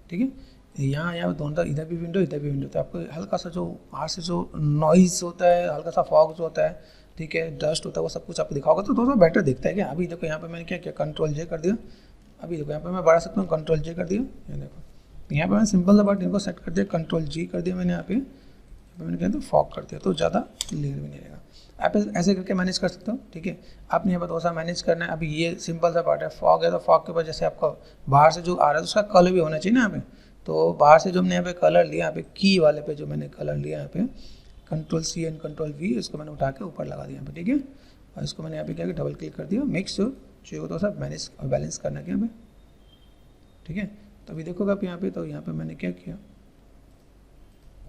ठीक है। यहाँ दोनों इधर भी विंडो इधर भी विंडो, तो आपको हल्का सा जो बाहर से जो नॉइज होता है, हल्का सा फॉग जो होता है, ठीक है, डस्ट होता है, वो सब कुछ आपको दिखाओगे तो थोड़ा सा बेटर दिखता है क्या। अभी देखो यहाँ पे मैंने क्या किया, Ctrl+J कर दिया। अभी देखो यहाँ पे मैं बढ़ा सकता हूँ, Ctrl+J कर दिया, ये देखो यहाँ पे मैंने सिंपल सा पार्ट इनको सेट कर दिया, Ctrl+G कर दिया मैंने यहाँ पे मैंने क्या फॉग कर दिया, तो ज़्यादा क्लियर भी नहीं रहेगा। आप ऐसे करके मैनेज कर सकते हो, ठीक है। आपने यहाँ पर थोड़ा सा मैनेज करना है। अभी ये सिंपल सा पार्ट है, फॉग है तो फॉग के ऊपर जैसे आपका बाहर से जो आ रहा है उसका कलर भी होना चाहिए ना यहाँ पे। तो बाहर से जो हमने यहाँ पे कलर लिया, यहाँ पे की वाले पे जो मैंने कलर लिया यहाँ पे Ctrl+C एंड Ctrl+V, इसको मैंने उठा के ऊपर लगा दिया यहाँ पे, ठीक है। और इसको मैंने यहाँ पे क्या किया, डबल क्लिक कर दिया। मेक श्योर चीज़ों को तो सब मैनेज और बैलेंस करना है यहाँ पे, ठीक है। तो अभी देखोगे आप यहाँ पे, तो यहाँ पे मैंने क्या किया,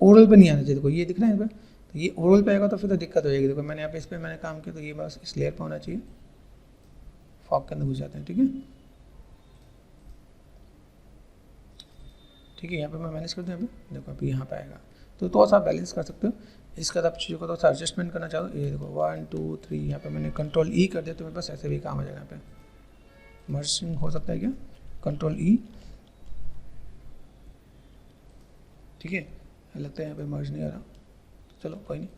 ओरल पे नहीं आना चाहिए, देखो ये दिख रहा है इस पर, तो ये ओरल पे आएगा तो फिर तो दिक्कत हो जाएगी। देखो मैंने यहाँ पे इस पर मैंने काम किया, तो ये बस इस लेयर पर होना चाहिए, फॉग के अंदर घुस जाते हैं, ठीक है। ठीक है, यहाँ पे मैं मैनेज कर दूँ, यहाँ पे देखो अभी यहाँ पे आएगा, तो थोड़ा सा बैलेंस कर सकते हो। इसका आप चीज़ों को थोड़ा सा एडजस्टमेंट करना चाहो, ये देखो 1 2 3, यहाँ पे मैंने कंट्रोल ई कर दिया, तो मेरे पास ऐसे भी काम हो जाएगा। यहाँ पे मर्जिंग हो सकता है क्या, कंट्रोल ई, ठीक है। लगता है यहाँ पे मर्ज नहीं आ रहा, चलो कोई नहीं,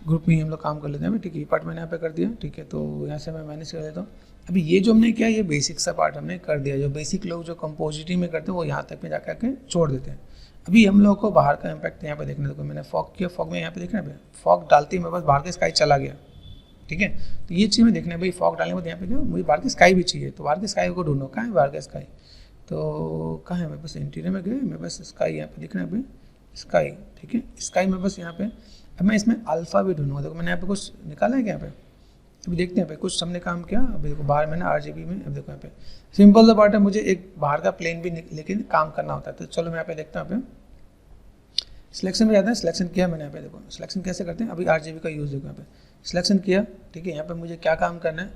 ग्रुप में ही हम लोग काम कर लेते हैं। ठीक है, ये पार्ट मैंने यहाँ पे कर दिया, ठीक है। तो यहाँ से मैं मैनेज कर लेता हूँ। अभी ये जो हमने किया, ये बेसिक सा पार्ट हमने कर दिया। जो बेसिक लोग जो कंपोजिटी में करते हैं वो यहाँ तक में जाकर के छोड़ देते हैं। अभी हम लोगों को बाहर का इम्पैक्ट यहाँ पे देखने को, मैंने फॉग किया, फॉग में यहाँ पे देखना है, फॉग डालते ही मेरे पास बाहर का स्काई चला गया, ठीक है। तो ये चीज़ में देखना है भाई, फॉग डालने के बाद यहाँ पे क्या, मुझे बाहर की स्काई भी चाहिए, तो बाहर की स्काई को ढूंढो, कहाँ है बाहर का स्काई, तो कहाँ है मेरे पास, इंटीरियर में गए, मेरे पास स्काई यहाँ पे दिखना है भाई, स्काई, ठीक है। स्काई मेरे पास यहाँ पे, अब मैं इसमें अल्फा भी ढूंढूंगा। देखो मैंने यहाँ पे कुछ निकाला है क्या, यहाँ पे अभी देखते हैं भाई, कुछ हमने काम किया। अभी देखो बाहर मैंने RGB में, अब देखो यहाँ पे सिंपल सा पार्ट है, मुझे एक बाहर का प्लेन भी लेकिन काम करना होता है। तो चलो मैं यहाँ पे देखता हूँ, यहाँ पे सिलेक्शन में जाता है, सिलेक्शन किया मैंने, यहाँ पे देखो सिलेक्शन कैसे करते हैं। अभी RGB का यूज़ देखो, यहाँ पे सिलेक्शन किया, ठीक है। यहाँ पे मुझे क्या काम करना है,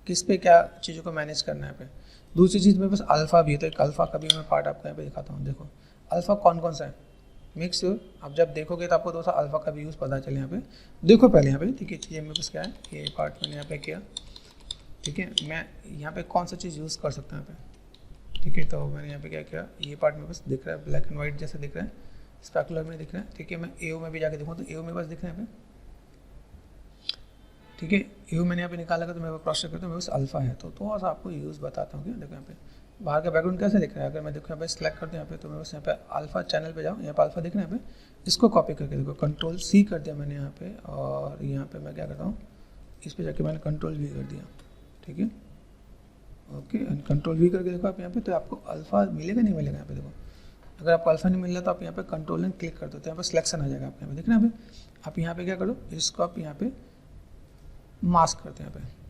किस पे क्या चीज़ों को मैनेज करना है। यहाँ पे दूसरी चीज़ मेरे पास अल्फ़ा भी है, तो एक अल्फ़ा का भी मैं पार्ट आपको यहाँ पे दिखाता हूँ। देखो अल्फ़ा कौन कौन सा है, मेक श्योर आप जब देखोगे तो आपको थोड़ा सा अल्फ़ा का भी यूज़ पता चले। यहाँ पे देखो पहले यहाँ पे, ठीक है, ये मेरे पास क्या है, ये पार्ट मैंने यहाँ पे किया, ठीक है। मैं यहाँ पे कौन सा चीज़ यूज़ कर सकता हूँ यहाँ पे, ठीक है। तो मैंने यहाँ पे क्या किया, ये पार्ट मेरे पास दिख रहा है, ब्लैक एंड वाइट जैसा दिख रहा है, स्पेकुलर में दिख रहा है, ठीक है। मैं AO में भी जाके देखूँ तो AO मेरे पास दिख रहा है यहाँ पे, ठीक है। AO मैंने यहाँ पे निकाला तो मेरे पास क्रॉस चेक करता हूँ, मेरे पास अल्फ़ा है। तो थोड़ा सा आपको यूज़ बताता हूँ, क्या देखो यहाँ पे बाहर का बैकग्राउंड कैसे दिख रहा है। अगर मैं देखो यहाँ पे सिलेक्ट करते हैं यहाँ पे, तो मैं बस यहाँ पे अल्फ़ा चैनल पे जाऊँ, यहाँ पे अल्फ़ा दिख रहा है, यहाँ पे इसको कॉपी करके देखो कंट्रोल C कर दिया मैंने यहाँ पे, और यहाँ पे मैं क्या करता हूँ, इस पर जाके मैंने कंट्रोल V कर दिया, ठीक है। ओके, कंट्रोल V करके देखो आप यहाँ पे, तो आपको अल्फ़ा मिलेगा नहीं मिलेगा। यहाँ पे देखो अगर आपको अल्फ़ा नहीं मिल रहा तो आप यहाँ पे कंट्रोल एंड क्लिक कर दो, तो यहाँ पे सिलेक्शन आ जाएगा आपके यहाँ पे, देखना यहाँ पे। आप यहाँ पे क्या करो, इसको आप यहाँ पे मास्क करते हैं, यहाँ पे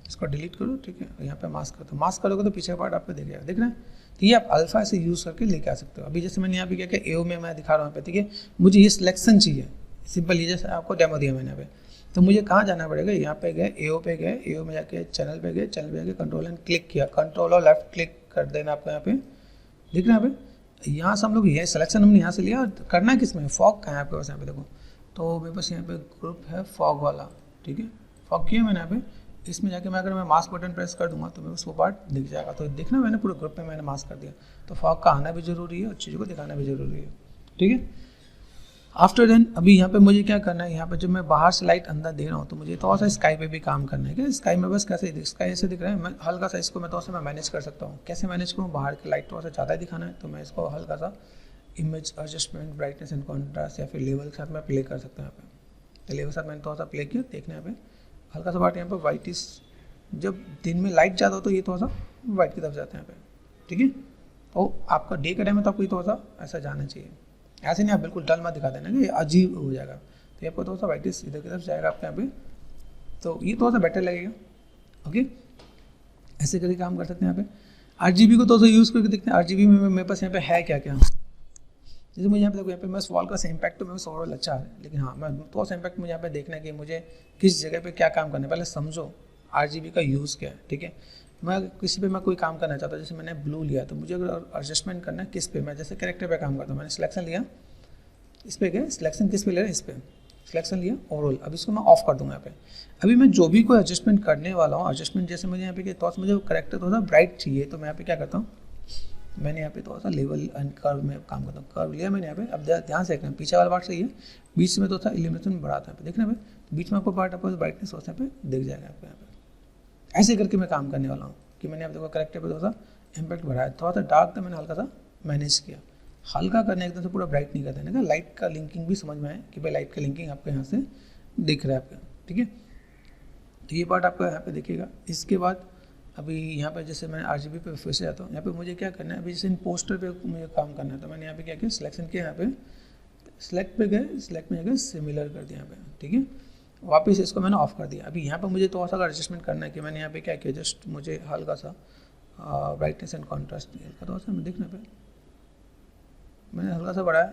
इसको डिलीट करो, ठीक है। यहाँ पे मास्क करते हो, मास्क करोगे तो पीछे पार्ट आपको दिखेगा, दिख रहा है। तो ये आप अल्फ़ा से यूज़ करके लेके आ सकते हो। अभी जैसे मैंने यहाँ पे क्या किया, AO में मैं दिखा रहा हूँ यहाँ पे, ठीक है। मुझे ये सिलेक्शन चाहिए, सिंपल, ये जैसे आपको डेमो दिया मैंने यहाँ पे। तो मुझे कहाँ जाना पड़ेगा, यहाँ पे गए, AO पे गए, AO में जाके चैनल पे गए, चैनल पे जाके कंट्रोल एंड क्लिक किया, कंट्रोल और लेफ्ट क्लिक कर देना आपको, यहाँ पे दिख रहा है। यहाँ पे यहाँ से हम लोग ये सिलेक्शन हमने यहाँ से लिया, करना है किस में, फॉग कहाँ है आपके पास, यहाँ पे देखो। तो मेरे पास यहाँ पे ग्रुप है फॉग वाला, ठीक है। फॉग किया मैंने यहाँ पे, इसमें जाके मैं अगर मैं मास्क बटन प्रेस कर दूंगा तो मेरे उसको पार्ट दिख जाएगा। तो देखना मैंने पूरे ग्रुप में मैंने मास्क कर दिया। तो फॉग का आना भी जरूरी है और चीज़ों को दिखाना भी जरूरी है, ठीक है। आफ्टर देन अभी यहाँ पे मुझे क्या करना है, यहाँ पे जब मैं बाहर से लाइट अंदर दे रहा हूँ तो मुझे थोड़ा सा स्काई पे भी काम करना है। क्या स्काई में बस कैसे, स्काई ऐसे दिख रहा है, मैं हल्का सा इसको मैं थोड़ा सा मैं मैनेज कर सकता हूँ। कैसे मैनेज करूँ, बाहर की लाइट थोड़ा सा ज़्यादा दिखाना है तो मैं इसको हल्का सा image adjustment, brightness and contrast या फिर लेवल के साथ मैं प्ले कर सकता हूँ। यहाँ पे तो लेवल के साथ मैंने थोड़ा सा प्ले किया, देखना यहाँ पे हल्का सा पार्ट यहाँ पे वाइट इस, जब दिन में लाइट ज़्यादा हो तो ये थोड़ा सा वाइट की तरफ जाता है यहाँ पे, ठीक है। तो आपका डे का टाइम है तो आपको ये थोड़ा सा ऐसा जाना चाहिए, ऐसे नहीं आप बिल्कुल डल मत दिखा देना कि अजीब हो जाएगा। तो आपको थोड़ा सा वाइटिस इधर की तरफ जाएगा आपके यहाँ पे, तो ये थोड़ा सा बेटर लगेगा। ओके, ऐसे करके काम कर सकते हैं। यहाँ पे RGB को थोड़ा सा यूज़ करके देखते हैं। RGB में मेरे पास यहाँ पे है क्या क्या, जैसे मुझे यहाँ पे देखो, यहाँ पे मैं वॉल का इम्पैक्ट तो मेरे पास ओवरऑल अच्छा है, लेकिन हाँ मैं थोड़ा सा इम्पैक्ट मुझे यहाँ पे देखना है कि मुझे किस जगह पे क्या काम करना है। पहले समझो RGB का यूज़ क्या है, ठीक है। मैं किसी पे मैं कोई काम करना चाहता हूँ, जैसे मैंने ब्लू लिया तो मुझे अगर एडजस्टमेंट करना है किस पे, मैं जैसे कैरेक्टर पे काम करता हूँ, मैंने सिलेक्शन लिया, इस पे गए, सिलेक्शन किस पे ले रहा है, इस पे सिलेक्शन लिया ओवरऑल। अब इसको मैं ऑफ कर दूंगा यहाँ पे। अभी मैं जो भी कोई एडजस्टमेंट करने वाला हूँ, एडजस्टमेंट जैसे मुझे यहाँ पे थोड़ा सा मुझे कैरेक्टर थोड़ा सा ब्राइट चाहिए, तो मैं यहाँ पे क्या करता हूँ, मैंने यहाँ पे थोड़ा सा लेवल एंड कर्व में काम करता हूँ। कर्व लिया मैंने यहाँ पे, अब ध्यान से देखना पीछे वाला पार्ट सही है, बीच में थोड़ा सा इल्यूमिनेशन बढ़ाता है, देखना पे बीच में आपको पार्ट आपको ब्राइटनेस होता है पे दिख जाएगा आपको यहाँ पे। ऐसे करके मैं काम करने वाला हूँ कि मैंने आप देखो कैरेक्टर पे थोड़ा सा इम्पैक्ट बढ़ाया, थोड़ा सा डार्क था मैंने हल्का सा मैनेज किया। हल्का करने एकदम से पूरा ब्राइट नहीं करते ना, लाइट का लिंकिंग भी समझ में आए कि भाई लाइट का लिंकिंग आपको यहाँ से दिख रहा है आपका, ठीक है। तो ये पार्ट आपका यहाँ पे दिखेगा। इसके बाद अभी यहाँ पे जैसे मैं RGB पे फिर से जाता हूँ, यहाँ पे मुझे क्या करना है, अभी जैसे इन पोस्टर पे मुझे काम करना है, तो मैंने यहाँ पे क्या किया, सिलेक्शन किया, यहाँ पे सिलेक्ट पे गए, सिलेक्ट में जाकर सिमिलर कर दिया यहाँ पे, ठीक है। वापस इसको मैंने ऑफ कर दिया। अभी यहाँ पे मुझे थोड़ा सा एडजस्टमेंट करना है कि मैंने यहाँ पे क्या किया, जस्ट मुझे हल्का सा ब्राइटनेस एंड कॉन्ट्रास्ट हल्का थोड़ा सा मैं देखना पे मैंने हल्का सा बढ़ाया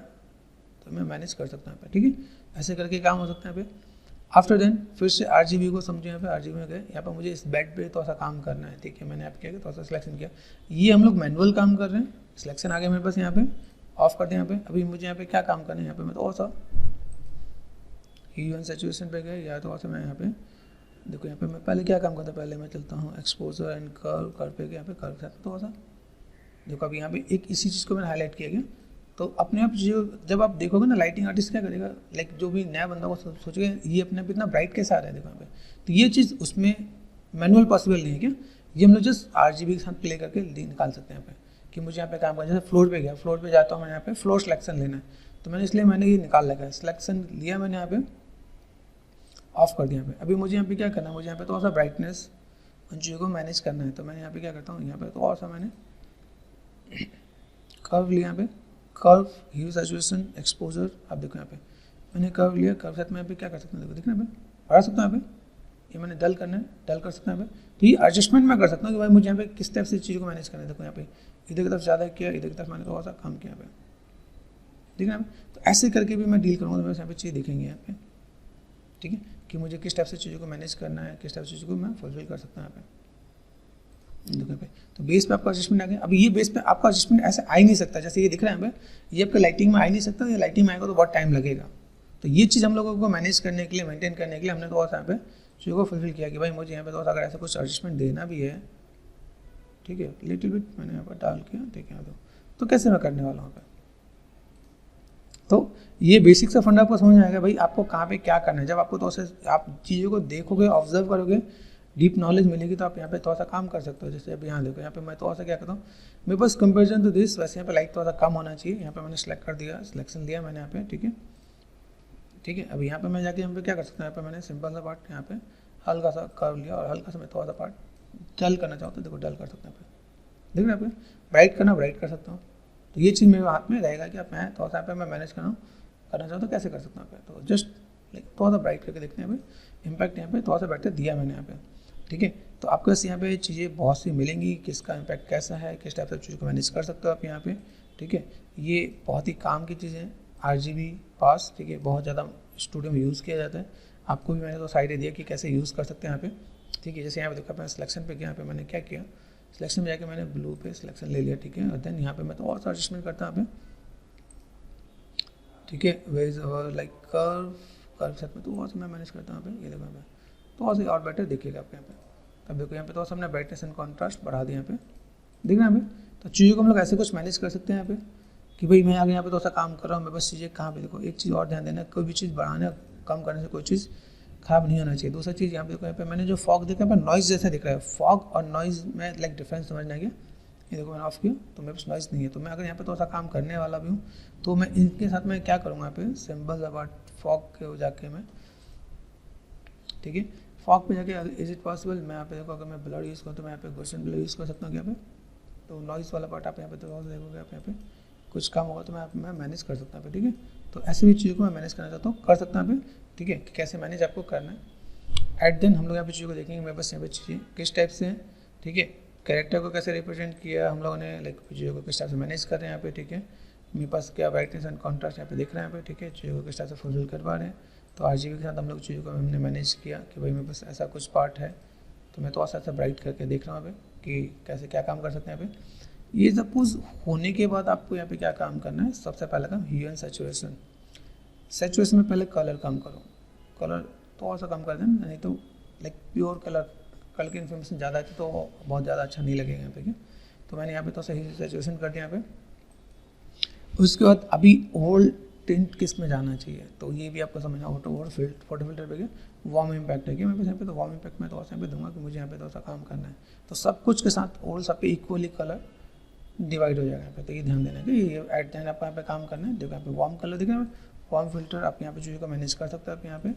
तो मैं मैनेज कर सकता हूँ यहाँ पे, ठीक है। ऐसे करके काम हो सकता है यहाँ पे। आफ्टर देन फिर से RGB को समझे, यहाँ पे RGB में गए, यहाँ पे मुझे इस बेड पे थोड़ा सा काम करना है, ठीक है। मैंने यहाँ पे क्या थोड़ा सा सिलेक्शन किया, ये हम लोग मैनुअल काम कर रहे हैं, सिलेक्शन आ गया मेरे पास, यहाँ पे ऑफ कर दिया। यहाँ पे अभी मुझे यहाँ पे क्या काम करना है, यहाँ पे मैं थोड़ा सा ह्यू एंड सैचुरेशन पे गए, या थोड़ा सा मैं यहाँ पे देखो, यहाँ पे मैं पहले क्या काम करता, पहले मैं चलता हूँ एक्सपोजर एंड कर्व पे, यहाँ पे कर्व से थोड़ा सा देखो। अभी यहाँ पे एक इसी चीज़ को मैंने हाईलाइट किया गया, तो अपने आप जो जब आप देखोगे ना, लाइटिंग आर्टिस्ट क्या करेगा, लाइक जो भी नया बंदा को सोचेगा ये अपने आप इतना ब्राइट कैसे आ रहा है, देखो यहाँ पे। तो ये चीज़ उसमें मैनुअल पॉसिबल नहीं है क्या, ये हम लोग जस्ट RGB के साथ प्ले करके निकाल सकते हैं यहाँ पे, कि मुझे यहाँ पे काम करना है। जैसे फ्लोर पे गया, फ्लोर पे जाता हूँ मैं, यहाँ पे फ्लोर सिलेक्शन लेना है, तो मैंने इसलिए मैंने ये निकाल लगा, सिलेक्शन लिया मैंने, यहाँ पे ऑफ कर दिया। यहाँ पे अभी मुझे यहाँ पे क्या करना है, मुझे यहाँ पे थोड़ा सा ब्राइटनेस उन चीज़ों को मैनेज करना है, तो मैंने यहाँ पे क्या करता हूँ, यहाँ पे थोड़ा सा मैंने कर्व लिया, यहाँ पे कर्व ह्यू सैचुरेशन एक्सपोजर, आप देखो यहाँ पे मैंने कर्व लिया, कर्व साथ में यहाँ पे क्या कर सकते हैं, देखो देखना यहाँ पे बढ़ा सकता हूँ, यहाँ पे ये मैंने डल करना है, डल कर सकता हूँ यहाँ पे। तो ये एडजस्टमेंट मैं कर सकता हूँ कि भाई मुझे यहाँ पे किस टाइप से चीज़ों को मैनेज करना है। देखो यहाँ पे इधर की तरफ ज़्यादा किया, इधर की तरफ मैंने थोड़ा सा कम किया यहाँ पे, ठीक है। तो ऐसे करके भी मैं डील करूँगा, तो यहाँ पे चीज़ देखेंगे यहाँ पे, ठीक है, कि मुझे किस टाइप से चीज़ों को मैनेज करना है, किस टाइप से चीज़ों को मैं फुलफिल कर सकता हूँ यहाँ पे, देखो पे। तो बेस पे आपका एडजस्टमेंट आ गया। अभी ये बेस पे आपका एडजस्टमेंट ऐसे आ ही नहीं सकता, जैसे ये दिख रहा है यहाँ पे, ये आपका लाइटिंग में आ ही नहीं सकता, ये लाइटिंग में आएगा तो बहुत टाइम लगेगा। तो ये चीज़ हम लोगों को मैनेज करने के लिए, मेंटेन करने के लिए हमने थोड़ा सा यहाँ पे चीज़ों को फुलफिल किया कि भाई मुझे यहाँ पे थोड़ा सा अगर ऐसा कुछ एडजस्टमेंट देना भी है, ठीक है, लिटिल बिट मैंने यहाँ पर डाल किया, ठीक है। तो कैसे मैं करने वाला हूँ यहाँ पे, तो ये बेसिक सा फंडा आपको समझ में आएगा भाई आपको कहाँ पे क्या करना है। जब आपको तो आप चीज़ों को देखोगे, ऑब्जर्व करोगे, डीप नॉलेज मिलेगी, तो आप यहाँ पे थोड़ा सा काम कर सकते हो। जैसे अभी यहाँ देखो, यहाँ पे मैं थोड़ा सा क्या करता हूँ, मेरे पास कंपेरिजन टू दिस, वैसे यहाँ पे लाइट थोड़ा सा कम होना चाहिए। यहाँ पे मैंने सेलेक्ट कर दिया, सिलेक्शन दिया मैंने यहाँ पे, ठीक है, ठीक है। अभी यहाँ पे मैं जाके यहाँ पे क्या कर सकता हूँ, यहाँ पे मैंने सिंपल सा पार्ट यहाँ पे हल्का सा कर्व लिया, और हल्का सा मैं थोड़ा सा पार्ट डल करना चाहता हूँ, देखो डल कर सकता हूँ यहाँ पे, देखो यहाँ पे ब्राइट करना, ब्राइट कर सकता हूँ। तो ये चीज़ मेरे हाथ में रहेगा कि मैं थोड़ा सा यहाँ पे मैं मैनेज करना चाहता हूँ, कैसे कर सकता हूँ यहाँ पे। तो जस्ट थोड़ा सा ब्राइट करके देखते हैं, यहाँ पे इम्पैक्ट यहाँ पे थोड़ा सा बेटर दिया मैंने यहाँ पे, ठीक है। तो आपके पास यहाँ पे चीज़ें बहुत सी मिलेंगी, किसका इम्पैक्ट कैसा है, किस टाइप से चीज़ों को मैनेज कर सकते हो आप यहाँ पे, ठीक है। ये बहुत ही काम की चीज़ें हैं, RGB पास, ठीक है, बहुत ज़्यादा स्टूडियो में यूज़ किया जाता है। आपको भी मैंने तो आइडिया दिया कि कैसे यूज़ कर सकते हैं यहाँ पे, ठीक है। जैसे यहाँ पे देखो, मैं सिलेक्शन पे गया, यहाँ पे मैंने क्या किया, सिलेक्शन में जाके मैंने ब्लू पे सिलेक्शन ले लिया, ठीक है। और देन यहाँ पे मैं तो और सा एडजस्टमेंट करता हूँ यहाँ पे, ठीक है। वेज और लाइक कर्व साथ में तो और से मैं मैनेज करता हूँ यहाँ पे, ये देखो यहाँ पे तो और से और बेटर दिखेगा आपको यहाँ पे। अब देखो यहाँ पे तो हमने ब्राइटनेस एंड कॉन्ट्रास्ट बढ़ा दिया यहाँ पे, देखना यहाँ पे। तो चीज़ों को हम लोग ऐसे कुछ मैनेज कर सकते हैं यहाँ पे, कि भाई मैं आगे यहाँ पे तो सा काम कर रहा हूँ, मैं बस चीज़ें कहाँ पे देखो, एक चीज़ और ध्यान देना, कोई भी चीज़ बढ़ाने कम करने से कोई चीज़ खराब नहीं होना चाहिए। दूसरा चीज़ यहाँ पे देखो, यहाँ पे मैंने जो फॉग देखा यहाँ पर नॉइज़ जैसा दिख रहा है, फॉग और नॉइज़ में लाइक डिफरेंस समझना है। ये देखो मैंने ऑफ किया तो मेरे पास नॉइज़ नहीं है। तो मैं अगर यहाँ पे थोड़ा सा काम करने वाला भी हूँ, तो मैं इनके साथ में क्या करूँगा, यहाँ पे सिंबल्स अबाउट फॉग के जाके मैं, ठीक है, फॉग पे जाके इज इट पॉसिबल, मैं यहाँ पे देखो अगर मैं ब्लर यूज़ करूँ तो मैं यहाँ पे गोशन ब्लर यूज़ कर सकता हूँ यहाँ पे। तो नॉइज़ वाला पार्ट आप यहाँ पे तो देखोगे, आप यहाँ पे कुछ काम होगा तो मैं मैनेज कर सकता हूँ, ठीक है। तो ऐसे भी चीज़ों को मैं मैनेज करना चाहता हूँ, कर सकता हूँ यहाँ पे, ठीक है, कैसे मैनेज आपको करना है। एट देन हम लोग यहाँ पे चीज़ों को देखेंगे, मेरे पास यहाँ पे चीज़ें किस टाइप से हैं, ठीक है, कैरेक्टर को कैसे रिप्रेजेंट किया हम लोगों ने, लाइक चीज़ों को किस टाइप से मैनेज कर रहे हैं यहाँ पे, ठीक है। मेरे पास क्या ब्राइटनेस एंड कॉन्ट्रास्ट यहाँ पे दिख रहे हैं यहाँ पे, ठीक है, चीज़ों को किस टाइप से फुलफिल करवा रहे हैं। तो RGB के साथ हम लोग चीज़ों को हमने मैनेज किया कि भाई मेरे पास ऐसा कुछ पार्ट है, तो मैं तो ऐसा ब्राइट करके देख रहा हूँ यहाँ पे कि कैसे क्या काम कर सकते हैं यहाँ पे। ये सपोज होने के बाद आपको यहाँ पे क्या काम करना है, सबसे पहला काम ह्यू एंड सैचुरेशन। सैचुरेशन में पहले कलर कम करो, कलर थोड़ा सा कम कर देना, नहीं तो लाइक प्योर कलर की इन्फॉर्मेशन ज़्यादा आती तो बहुत ज़्यादा अच्छा नहीं लगेगा यहाँ पे, क्या। तो मैंने यहाँ पे तो सही सैचुरेशन कर दिया यहाँ पे। उसके बाद अभी ओल्ड टिंट किस में जाना चाहिए, तो ये भी आपको समझना, फोटो फिल्टर पे गया, वार्म इम्पैक्ट है क्या मेरे पास यहाँ पे, तो वार्म इम्पैक्ट मैं तो यहाँ पे दूंगा कि मुझे यहाँ पे थोड़ा सा काम करना है। तो सब कुछ के साथ ओल्ड सब पे इक्वली कलर डिवाइड हो जाएगा यहाँ पे। तो ये ध्यान देना कि ये एट द एंड आपको यहाँ पे काम करना है। देखो यहाँ पे वार्म कलर दिख रहा है, वार्म फिल्टर आप यहाँ पे चीज़ों को मैनेज कर सकते हो। आप यहाँ पे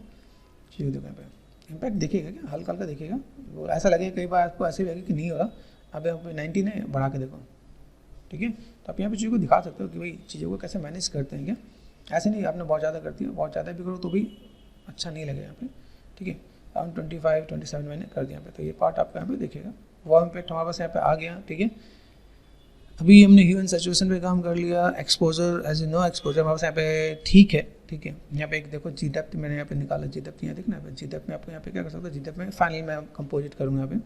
चीज़ों देखो यहाँ पे इम्पैक्ट दिखेगा क्या, हल्का हल्का दिखेगा, वो ऐसा लगेगा कई बार आपको ऐसे लगेगा कि नहीं हो रहा। अब यहाँ पे 19 है, बढ़ा के देखो, ठीक है। तो आप यहाँ पे चीज़ों को दिखा सकते हो कि भाई चीज़ों को कैसे मैनेज करते हैं क्या। ऐसे नहीं आपने बहुत ज़्यादा कर दिया, बहुत ज़्यादा भी करो तो भी अच्छा नहीं लगेगा यहाँ पे, ठीक है। अराउंड 25-27 मैंने कर दिया यहाँ पे। तो ये पार्ट आपका यहाँ पे दिखेगा, वो इम्पैक्ट हमारे पास यहाँ पे आ गया। ठीक है, अभी हमने ह्यू एंड सैचुरेशन पे काम कर लिया। Exposure as you know, exposure हमारे पास यहाँ पे ठीक है। ठीक है, यहाँ पे एक देखो जी डेप्थ मैंने यहाँ पे निकाला, जी डेप्थ यहाँ देखना है, जी डेप्थ में आपको यहाँ पे क्या कर सकता है, जी डेप्थ में फाइनली मैं कंपोजिट करूँगा। यहाँ पे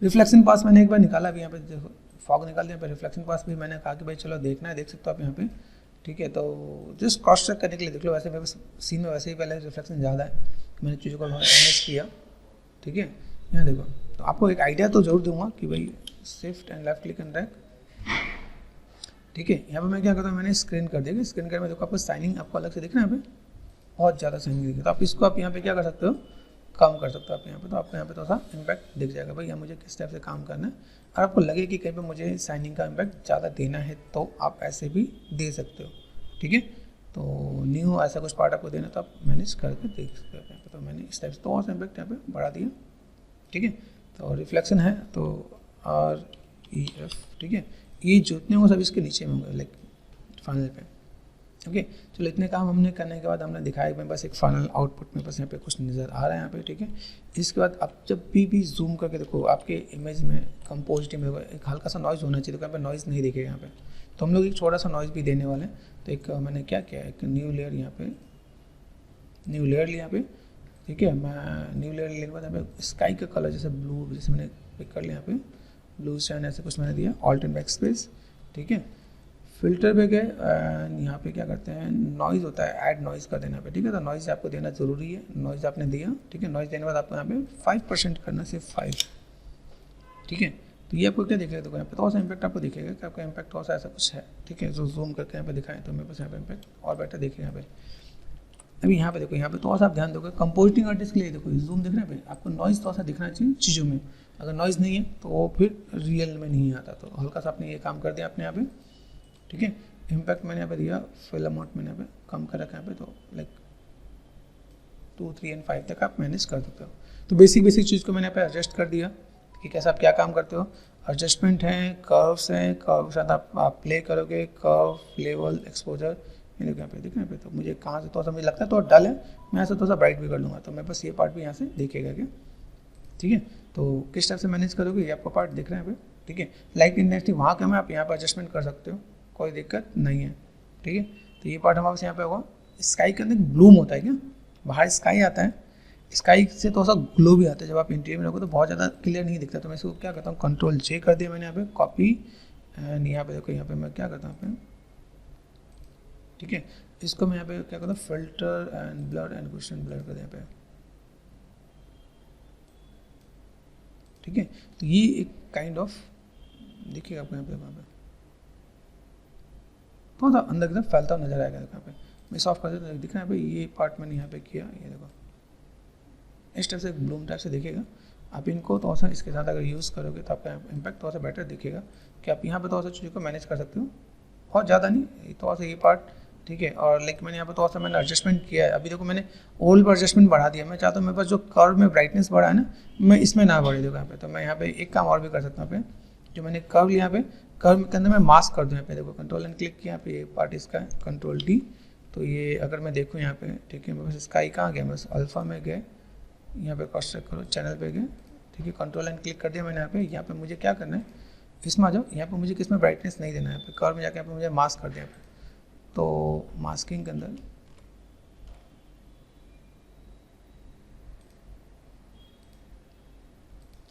रिफ्लेक्शन पास मैंने एक बार निकाला, अभी यहाँ पे देखो फॉग निकाल दिया। यहाँ पे रिफ्लेक्शन पास भी मैंने कहा कि भाई चलो देखना है, देख सकते हो आप यहाँ पे। ठीक है, तो जस्ट क्रॉस चेक करने के लिए देख लो। वैसे मेरे सीन में वैसे ही पहले रिफ्लेक्शन ज़्यादा है, मैंने चीज़ों को मैनेज किया। ठीक है, यहाँ देखो, तो आपको एक आइडिया तो जरूर दूंगा कि भाई shift and left click and drag. ठीक है, यहाँ पे मैं क्या करता हूँ, मैंने स्क्रीन कर दिया। स्क्रीन कर में देखो आपको साइनिंग आपको अलग से दिख रहा है, यहाँ पे बहुत ज़्यादा साइनिंग दिख रहा है। तो आप इसको आप यहाँ पे क्या कर सकते हो, काम कर सकते हो आप यहाँ पे। तो आपको यहाँ पे थोड़ा सा इम्पैक्ट दिख जाएगा भाई, यहाँ मुझे किस टाइप से काम करना है। और आपको लगे कि कहीं पे मुझे साइनिंग का इम्पैक्ट ज़्यादा देना है तो आप ऐसे भी दे सकते हो। ठीक है, तो न्यू ऐसा कुछ पार्ट आपको देना तो आप मैनेज करके देख सकते हो यहाँ पे। तो मैंने इस टाइप से तो और सा इम्पैक्ट यहाँ पे बढ़ा दिया। ठीक है, तो रिफ्लेक्शन है तो REF। ठीक है, ये जितने होंगे सब इसके नीचे में होंगे लाइक फाइनल पे। ओके, चलो इतने काम हमने करने के बाद हमने दिखाया कि मेरे पास एक फाइनल आउटपुट में बस यहाँ पे कुछ नज़र आ रहा है यहाँ पे। ठीक है, इसके बाद आप जब भी जूम करके देखो आपके इमेज में कंपोजिट में एक हल्का सा नॉइज़ होना चाहिए, तो यहाँ पे नॉइज़ नहीं दिखेगा यहाँ पे। तो हम लोग एक छोटा सा नॉइज़ भी देने वाले हैं। तो एक मैंने क्या किया, एक न्यू लेयर यहाँ पे, न्यू लेयर लिया यहाँ पे। ठीक है, मैं न्यू लेयर लेने के बाद यहाँ पे स्काई का कलर जैसे ब्लू, जैसे मैंने पिक कर लिया यहाँ पे, ब्लू स्टैंड ऐसे कुछ मैंने दिया, ऑल्ट एंड बैक स्पेस। ठीक है, फिल्टर पे गए एंड यहाँ पे क्या करते हैं, नॉइज़ होता है, ऐड नॉइज़ का देना पे। ठीक है, तो नॉइज़ आपको देना ज़रूरी है। नॉइज़ आपने दिया। ठीक है, नॉइज़ देने के बाद आपको यहाँ पे 5% करना, सिर्फ 5। ठीक है, तो ये आपको क्या दिखेगा, देखो यहाँ पे थोड़ा सा इम्पैक्ट आपको दिखेगा कि आपका इम्पैक्ट थोड़ा सा ऐसा कुछ है। ठीक है, जो जूम करके यहाँ पे दिखाएं तो मेरे पास यहाँ पे इम्पैक्ट और बेटर दिखेगा यहाँ पे। अभी यहाँ पे देखो, यहाँ पे थोड़ा सा आप ध्यान दोगे कंपोजिटिंग आर्टिस्ट के लिए, देखो जूम दिख रहा है, आपको नॉइज़ थोड़ा सा दिखना चाहिए चीज़ों में। अगर नॉइज़ नहीं है तो वो फिर रियल में नहीं आता। तो हल्का सा आपने ये काम कर दिया अपने यहाँ पे। ठीक है, इम्पैक्ट मैंने यहाँ पे दिया, फिल अमाउंट मैंने यहाँ पे कम कर रखा है यहाँ पे, तो लाइक 2, 3 एंड 5 तक आप मैनेज कर सकते हो। तो बेसिक चीज़ को मैंने यहाँ पे एडजस्ट कर दिया कि कैसे आप क्या काम करते हो। एडजस्टमेंट हैं, कर्व्स हैं, कर्व साथ आप प्ले करोगे, कर्व, लेवल, एक्सपोजर, ये देखो यहाँ पे, देखो यहाँ पे। तो मुझे कहाँ से थोड़ा सा मुझे लगता है तो डल है, मैं ऐसा थोड़ा सा ब्राइट भी कर लूँगा, तो मैं बस ये पार्ट भी यहाँ से देखेगा क्या। ठीक है, तो किस टाइप से मैनेज करोगे ये आपका पार्ट दिख रहा है यहाँ पे। ठीक है, लाइट इंटेंसिटी वहाँ का मैं आप यहाँ पर एडजस्टमेंट कर सकते हो, कोई दिक्कत नहीं है। ठीक है, तो ये पार्ट हमारे पास यहाँ पे होगा। स्काई के अंदर ब्लूम होता है क्या, बाहर स्काई आता है, स्काई से थोड़ा सा ग्लो भी आता है। जब आप इंटीरियर में रहोगे तो बहुत ज़्यादा क्लियर नहीं दिखता। तो मैं इसको क्या करता हूँ, Ctrl+J कर दिया मैंने यहाँ पे, कॉपी एंड यहाँ पे देखो, यहाँ पे मैं क्या करता हूँ यहाँ पे। ठीक है, इसको मैं यहाँ पे क्या करता हूँ, filter and blur and question blur कर दिया यहाँ पे। ठीक है, तो ये एक काइंड ऑफ देखिएगा आपको यहाँ पे, वहाँ पे थोड़ा सा अंदर की तरफ फैलता हुआ नजर आएगा। यहाँ पे मैं सॉफ्ट कर देता हूँ, दिख रहा है यहाँ पे, ये पार्ट मैंने यहाँ पे किया, ये देखो इस टाइप से ब्लूम टाइप से दिखेगा। आप इनको थोड़ा सा इसके साथ अगर यूज़ करोगे तो आपका इम्पैक्ट थोड़ा सा बेटर दिखेगा कि आप यहाँ पे थोड़ा सा चीज़ों को मैनेज कर सकते हो, बहुत ज़्यादा नहीं, थोड़ा सा ये पार्ट। ठीक है, और लाइक मैंने यहाँ पे थोड़ा सा मैंने एडजस्टमेंट किया है। अभी देखो मैंने ओल पर एडजस्टमेंट बढ़ा दिया, मैं चाहता हूँ मेरे पास जो कर्व में ब्राइटनेस बढ़ा है ना, मैं इसमें ना बढ़े देखो यहाँ पे। तो मैं यहाँ पे एक काम और भी कर सकता हूँ, यहाँ पे जो मैंने कर्व लिया, यहाँ पे कर्व के अंदर मैं मास्क कर दूँ। यहाँ पे देखो कंट्रोल एंड क्लिक किया, यहाँ पे ये पार्ट इसका है, Ctrl+D। तो ये अगर मैं देखूँ यहाँ पे, ठीक है, मेरे पास स्काई कहाँ गया, बस अल्फ़ा में गए, यहाँ पे क्रॉस चेक करो, चैनल पे गए। ठीक है, कंट्रोल एंड क्लिक कर दिया मैंने यहाँ पे मुझे क्या करना है, इसमें आ जाओ, यहाँ पे मुझे किसमें ब्राइटनेस नहीं देना है, यहाँ पे कर्व में जाके यहाँ पे मुझे मास्क कर दिया यहाँ पे। तो मास्किंग के अंदर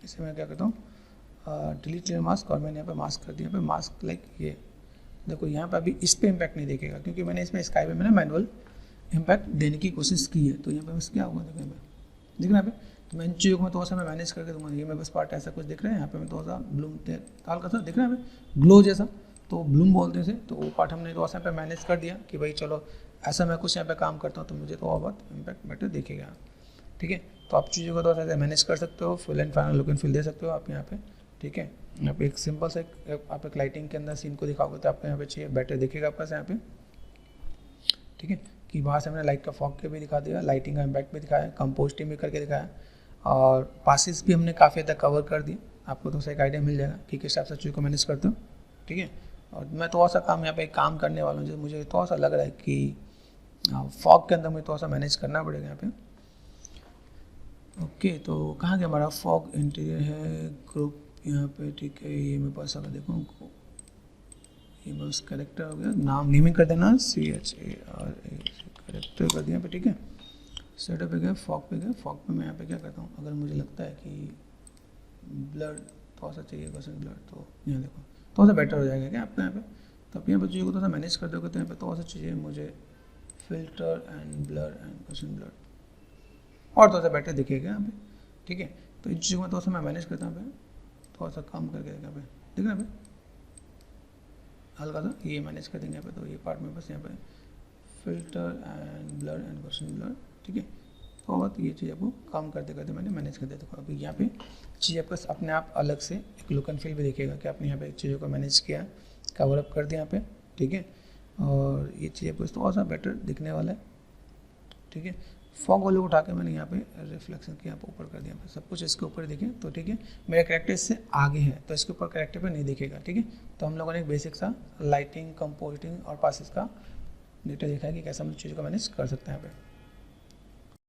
इसे मैं क्या करता हूँ, डिलीट क्लियर मास्क, और मैंने यहाँ पे मास्क कर दिया। यहाँ पे मास्क लाइक ये देखो, यहाँ पे अभी इस पे इम्पैक्ट नहीं देखेगा क्योंकि मैंने इसमें स्काई पे मैंने मैनुअल इम्पैक्ट देने की कोशिश की है। तो यहाँ पे बस क्या होगा, देखो यहाँ पे दिख रहा है। तो मैं इन चीज़ों को मैं थोड़ा सा मैं मैनेज करके दूँगा। ये मैं बस पार्ट ऐसा कुछ दिख रहा है, यहाँ पे मैं थोड़ा सा ब्लूम हल्का सा दिख रहा है ग्लो जैसा, तो ब्लूम बोलते हैं इसे। तो वो पार्ट हमने थोड़ा सा पे मैनेज कर दिया कि भाई चलो ऐसा मैं कुछ यहाँ पे काम करता हूँ तो मुझे थोड़ा बहुत इम्पैक्ट बेटर दिखेगा। ठीक है, तो आप चीज़ों को थोड़ा सा मैनेज कर सकते हो, full and final look and feel दे सकते हो आप यहाँ पे। ठीक है, यहाँ पे एक सिंपल से आप एक लाइटिंग के अंदर सीन को दिखाओगे तो आपको यहाँ पे चाहिए बेटर दिखेगा आपका यहाँ पे। ठीक है, कि बाहर से हमने लाइट का फॉग के भी दिखा दिया, लाइटिंग का इम्पैक्ट भी दिखाया, कंपोस्टिंग भी करके दिखाया, और पासेस भी हमने काफ़ी हद तक कवर कर दिए। आपको तो एक आइडिया मिल जाएगा कि किस टाइप से चीज़ को मैनेज करते हो। ठीक है, और मैं थोड़ा सा काम यहाँ पे काम करने वाला हूँ, जो मुझे थोड़ा सा लग रहा है कि फॉग के अंदर मुझे थोड़ा सा मैनेज करना पड़ेगा यहाँ पे। ओके, तो कहाँ गया हमारा फॉग, इंटीरियर है, ग्रुप यहाँ पे, ठीक है। ये मेरे पास अगर देखो ये बस करेक्टर हो गया, नाम नेमिंग कर देना CHARA, करेक्टर कर दिया पे, ठीक है। सेटअप पे गया, फॉग पे गया, फॉग पे मैं यहाँ पे क्या करता हूँ, अगर मुझे लगता है कि ब्लड थोड़ा सा चाहिए, % ब्लड, तो यहाँ देखो थोड़ा सा बेटर हो जाएगा क्या आपके यहाँ पे। तो आप यहाँ पर चीज़ों को थोड़ा सा मैनेज कर दोगे तो यहाँ पे थोड़ा सा चाहिए मुझे filter and blood and % blood, और थोड़ा सा बेटर दिखेगा यहाँ पे, ठीक है। तो इन चीज़ों में थोड़ा सा मैं मैनेज करता हूँ, थोड़ा सा कम करके यहाँ पे, ठीक है ना, हल्का सा ये मैनेज कर देंगे यहाँ पे। तो ये पार्ट में बस यहाँ पे filter and blood and % blood, ठीक है। तो बहुत ये चीज़ आपको कम करते करते मैंने मैनेज कर दिया। तो अभी यहाँ पे चीज़ आपको अपने आप अलग से एक लुक एंड फील भी दिखेगा कि आपने यहाँ पे चीज़ों को मैनेज किया, कवर अप कर दिया यहाँ पे, ठीक है। और ये चीज़ आपको थोड़ा सा बेटर दिखने वाला है, ठीक है। फॉग वाले को उठा के मैंने यहाँ पे रिफ्लेक्शन किया, यहाँ पे ऊपर कर दिया, सब कुछ इसके ऊपर दिखे, तो ठीक है। मेरा कैरेक्टर इससे आगे है तो इसके ऊपर कैरेक्टर पे नहीं दिखेगा, ठीक है। तो हम लोगों ने एक बेसिक सा लाइटिंग, कंपोजिटिंग और पासेस का डेटा देखा है कि कैसे हम चीज़ों को मैनेज कर सकते हैं यहाँ पे।